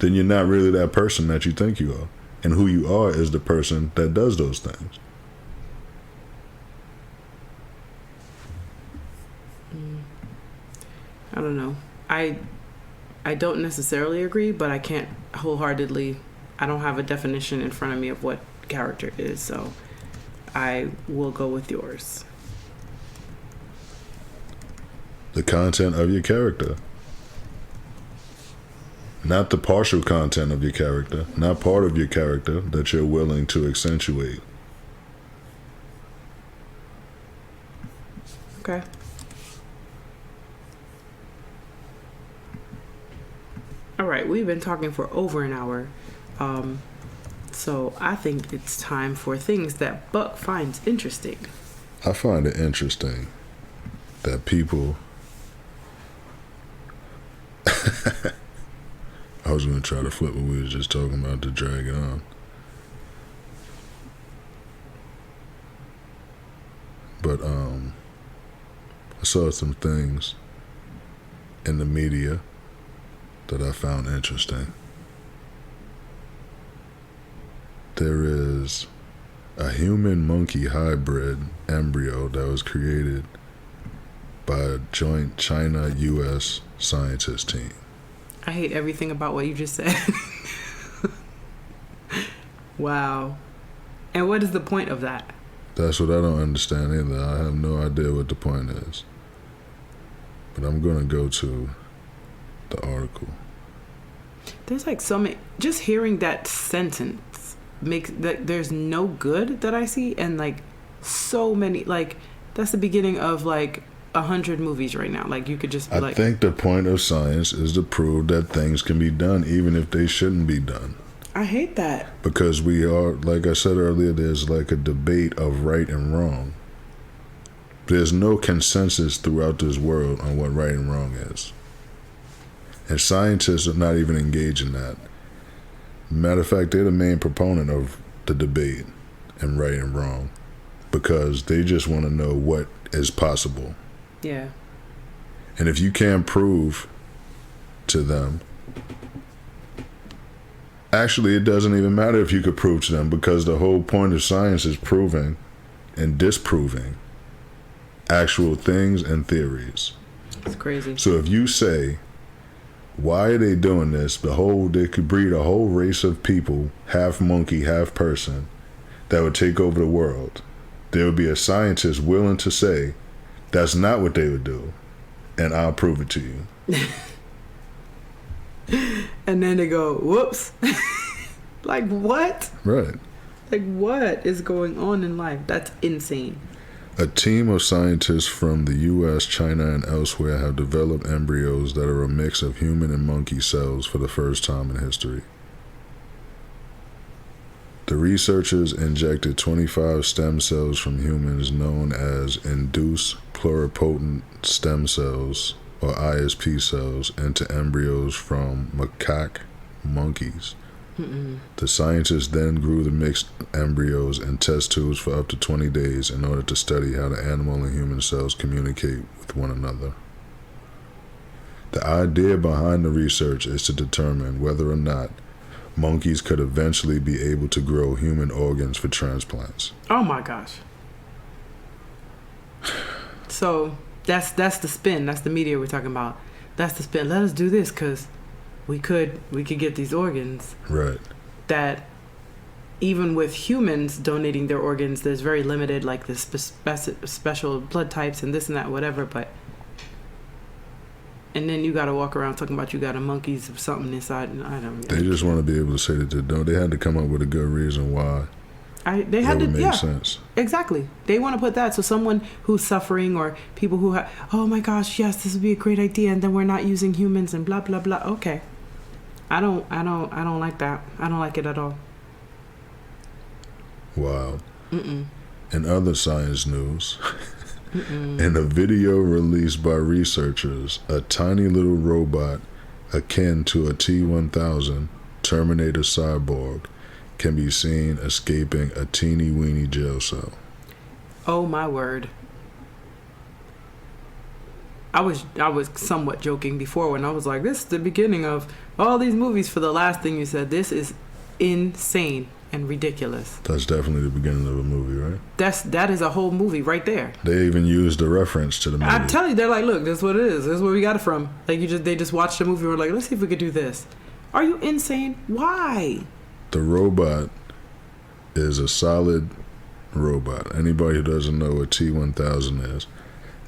then you're not really that person that you think you are. And who you are is the person that does those things. I don't know. I don't necessarily agree, but I can't wholeheartedly. I don't have a definition in front of me of what character is, so I will go with yours. The content of your character. Not the partial content of your character, not part of your character that you're willing to accentuate. Okay. All right, we've been talking for over an hour. So I think it's time for things that Buck finds interesting. I find it interesting that people... I was going to try to flip what we were just talking about to drag it on. But I saw some things in the media that I found interesting. There is a human-monkey hybrid embryo that was created by a joint China-U.S. scientist team. I hate everything about what you just said. Wow. And what is the point of that? That's what I don't understand either. I have no idea what the point is. But I'm going to go to the article. There's like so many... Just hearing that sentence makes... that there's no good that I see, and like so many... Like, that's the beginning of like 100 movies right now. Like, you could just be I think the point of science is to prove that things can be done even if they shouldn't be done. I hate that. Because we are, like I said earlier, there's like a debate of right and wrong. There's no consensus throughout this world on what right and wrong is. And scientists are not even engaged in that. Matter of fact, they're the main proponent of the debate and right and wrong. Because they just want to know what is possible. Yeah. And if you can't prove to them, actually it doesn't even matter if you could prove to them, because the whole point of science is proving and disproving actual things and theories. It's crazy. So if you say, why are they doing this? They could breed a whole race of people, half monkey, half person, that would take over the world. There would be a scientist willing to say, that's not what they would do, and I'll prove it to you. And then they go, whoops. Like, what? Right. Like, what is going on in life? That's insane. A team of scientists from the U.S., China, and elsewhere have developed embryos that are a mix of human and monkey cells for the first time in history. The researchers injected 25 stem cells from humans known as induced pluripotent stem cells, or ISP cells, into embryos from macaque monkeys. Mm-mm. The scientists then grew the mixed embryos in test tubes for up to 20 days in order to study how the animal and human cells communicate with one another. The idea behind the research is to determine whether or not monkeys could eventually be able to grow human organs for transplants. Oh my gosh. So that's the spin. That's the media we're talking about. That's the spin. Let us do this because we could get these organs. Right. That even with humans donating their organs, there's very limited, like the special blood types and this and that, whatever. And then you got to walk around talking about you got a monkey's of something inside. And I don't. They just want to be able to say that they don't. They had to come up with a good reason why. They had to make sense. Exactly. They want to put that so someone who's suffering or people who have, oh my gosh, yes, this would be a great idea, and then we're not using humans and blah blah blah. Okay, I don't like that. I don't like it at all. Wow. Mm-mm. In other science news, in a video released by researchers, a tiny little robot akin to a T-1000 Terminator cyborg can be seen escaping a teeny-weeny jail cell. Oh my word. I was somewhat joking before when I was like, this is the beginning of all these movies for the last thing you said. This is insane. and ridiculous. That's definitely the beginning of a movie, right? That is a whole movie right there. They even used the reference to the movie. I tell you, they're like, look, this is what it is. This is where we got it from. Like they just watched the movie and were like, let's see if we could do this. Are you insane? Why? The robot is a solid robot. Anybody who doesn't know what T-1000 is,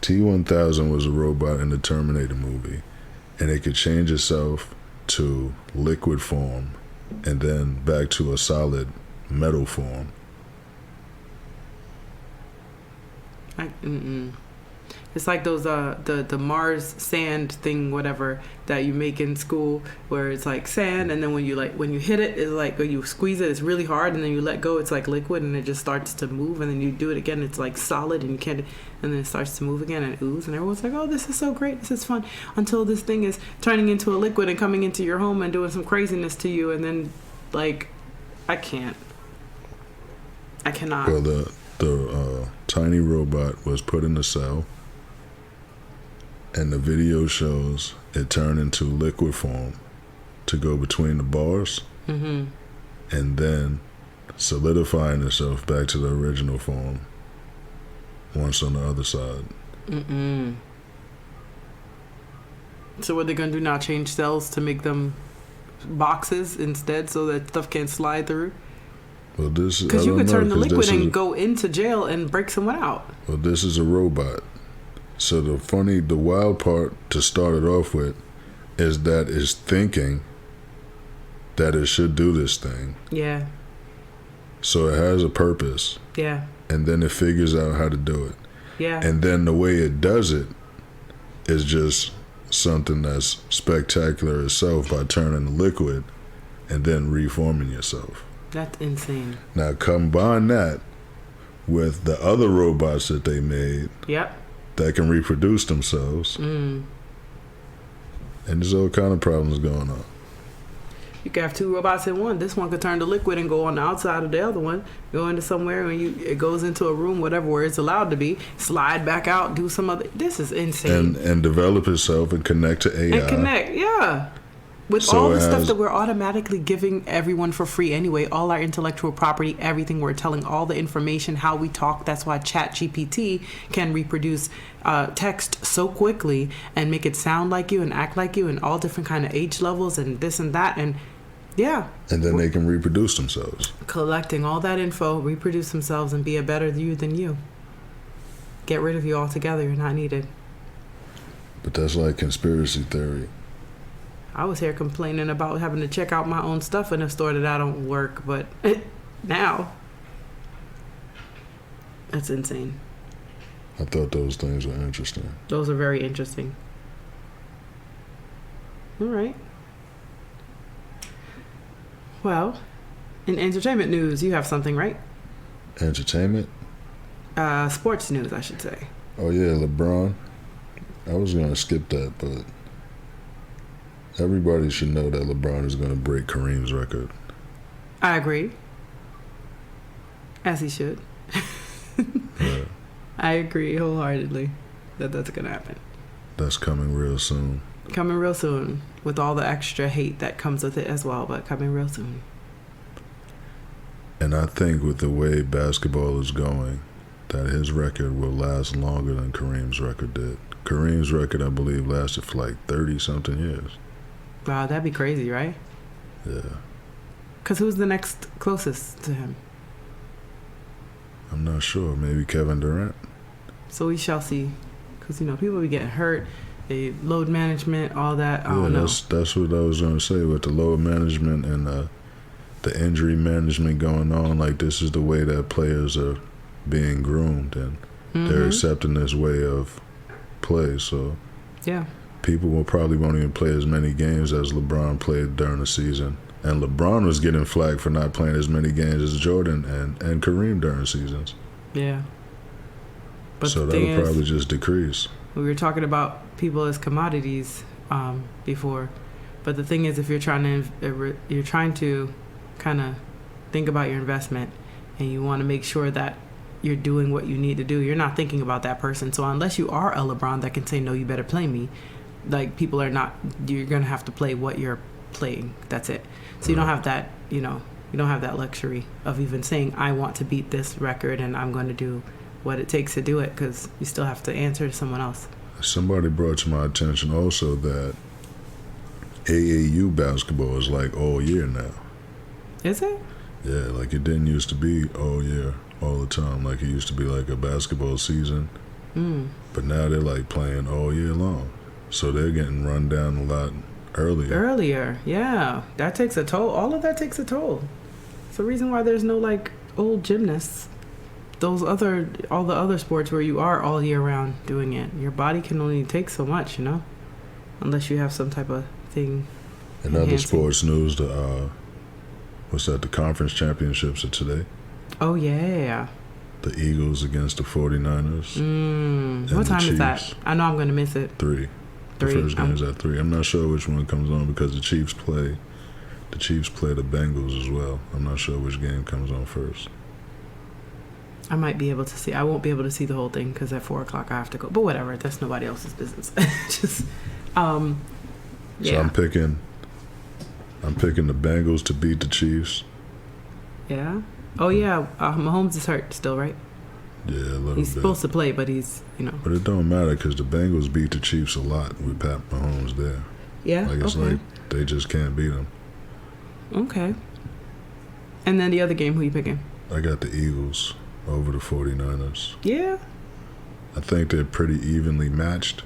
T-1000 was a robot in the Terminator movie, and it could change itself to liquid form and then back to a solid metal form. It's like those the Mars sand thing, whatever, that you make in school, where it's like sand, and then when you hit it, it's like, when you squeeze it, it's really hard, and then you let go, it's like liquid, and it just starts to move, and then you do it again, it's like solid, and you can't, and then it starts to move again and ooze, and everyone's like, oh, this is so great, this is fun, until this thing is turning into a liquid and coming into your home and doing some craziness to you, and then like, I cannot. Well, the tiny robot was put in a cell, and the video shows it turn into liquid form to go between the bars, and then solidifying itself back to the original form once on the other side. So what they're gonna do now? Change cells to make them boxes instead, so that stuff can't slide through? Well, this is because you could turn the liquid and go into jail and break someone out. Well, this is a robot. So the wild part to start it off with is that it's thinking that it should do this thing. Yeah. So it has a purpose. Yeah. And then it figures out how to do it. Yeah. And then the way it does it is just something that's spectacular itself by turning the liquid and then reforming yourself. That's insane. Now combine that with the other robots that they made. Yep. That can reproduce themselves. And there's all kind of problems going on. You could have two robots in one. This one could turn to liquid and go on the outside of the other one, go into somewhere, and it goes into a room, whatever, where it's allowed to be, slide back out, do some other. This is insane. And develop itself and connect to AI. And connect, yeah. With all the stuff that we're automatically giving everyone for free anyway, all our intellectual property, everything, we're telling all the information, how we talk. That's why ChatGPT can reproduce text so quickly and make it sound like you and act like you, and all different kind of age levels and this and that, and yeah. And then they can reproduce themselves. Collecting all that info, reproduce themselves, and be a better you than you. Get rid of you altogether. You're not needed. But that's like conspiracy theory. I was here complaining about having to check out my own stuff in a store that I don't work, but now, that's insane. I thought those things were interesting. Those are very interesting. All right. Well, in entertainment news, you have something, right? Entertainment? Sports news, I should say. Oh, yeah, LeBron. I was going to skip that, but everybody should know that LeBron is going to break Kareem's record. I agree. As he should. Yeah. I agree wholeheartedly that that's going to happen. That's coming real soon. Coming real soon, with all the extra hate that comes with it as well, but coming real soon. And I think with the way basketball is going, that his record will last longer than Kareem's record did. Kareem's record, I believe, lasted for like 30-something years. Wow, that'd be crazy, right? Yeah. Because who's the next closest to him? I'm not sure. Maybe Kevin Durant? So we shall see. Because, people be getting hurt. They load management, all that. I don't know. That's what I was going to say. With the load management and the injury management going on, like this is the way that players are being groomed, and they're accepting this way of play. So yeah, people probably won't even play as many games as LeBron played during the season. And LeBron was getting flack for not playing as many games as Jordan and Kareem during seasons. Yeah. But so that would probably just decrease. We were talking about people as commodities before, but the thing is, if you're trying to kind of think about your investment, and you want to make sure that you're doing what you need to do, you're not thinking about that person. So unless you are a LeBron that can say, no, you better play me, like you're gonna have to play what you're playing. That's it. So you don't have that You don't have that luxury of even saying, I want to beat this record and I'm going to do what it takes to do it, because you still have to answer to someone else. Somebody brought to my attention also that AAU basketball is like all year now. Is it? Yeah, like it didn't used to be all year, all the time. Like it used to be like a basketball season. But now they're like playing all year long. So they're getting run down a lot earlier. Yeah. That takes a toll. All of that takes a toll. It's the reason why there's no like old gymnasts. All the other sports where you are all year round doing it. Your body can only take so much, you know? Unless you have some type of thing. In other sports news, the conference championships are today. Oh, yeah. The Eagles against the 49ers. What time is that? I know I'm going to miss it. 3. The first game is at 3. I'm not sure which one comes on because the Chiefs play the Bengals as well. I'm not sure which game comes on first. I might be able to see. I won't be able to see the whole thing because at 4 o'clock I have to go. But whatever. That's nobody else's business. Just, yeah. So I'm picking the Bengals to beat the Chiefs. Yeah. Oh yeah. Mahomes is hurt still, right? Yeah, a little bit. He's supposed to play, but he's, But it don't matter because the Bengals beat the Chiefs a lot with Pat Mahomes there. Yeah. Like it's like they just can't beat them. Okay. And then the other game, who you picking? I got the Eagles over the 49ers. Yeah. I think they're pretty evenly matched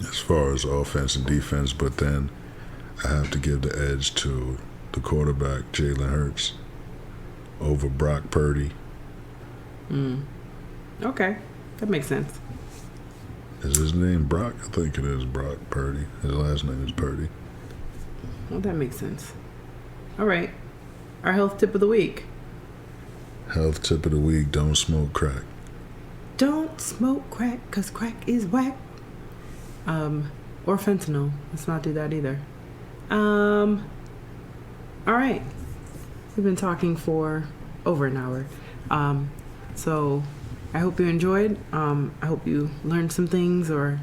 as far as offense and defense, but then I have to give the edge to the quarterback, Jalen Hurts, over Brock Purdy. Okay. That makes sense. Is his name Brock? I think it is Brock Purdy. His last name is Purdy. Well, that makes sense. All right. Our health tip of the week. Health tip of the week, don't smoke crack. Don't smoke crack, because crack is whack. Or fentanyl. Let's not do that either. All right. We've been talking for over an hour. So I hope you enjoyed. I hope you learned some things or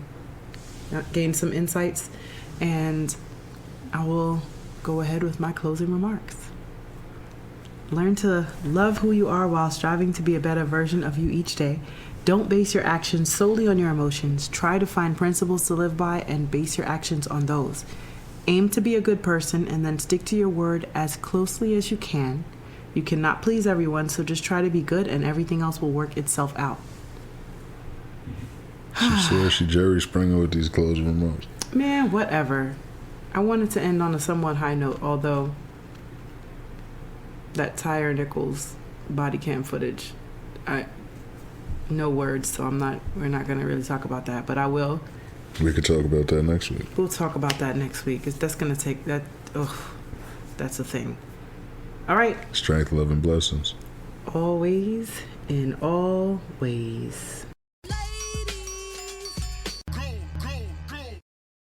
gained some insights. And I will go ahead with my closing remarks. Learn to love who you are while striving to be a better version of you each day. Don't base your actions solely on your emotions. Try to find principles to live by and base your actions on those. Aim to be a good person and then stick to your word as closely as you can. You cannot please everyone, so just try to be good and everything else will work itself out. She swears she Jerry Springer with these closing remarks. Man, whatever. I wanted to end on a somewhat high note, although that Tyre Nichols body cam footage, no words, so we're not going to really talk about that, but I will. We could talk about that next week. We'll talk about that next week. That's going to take that. That's a thing. All right. Strength, love, and blessings. Always, in all ways.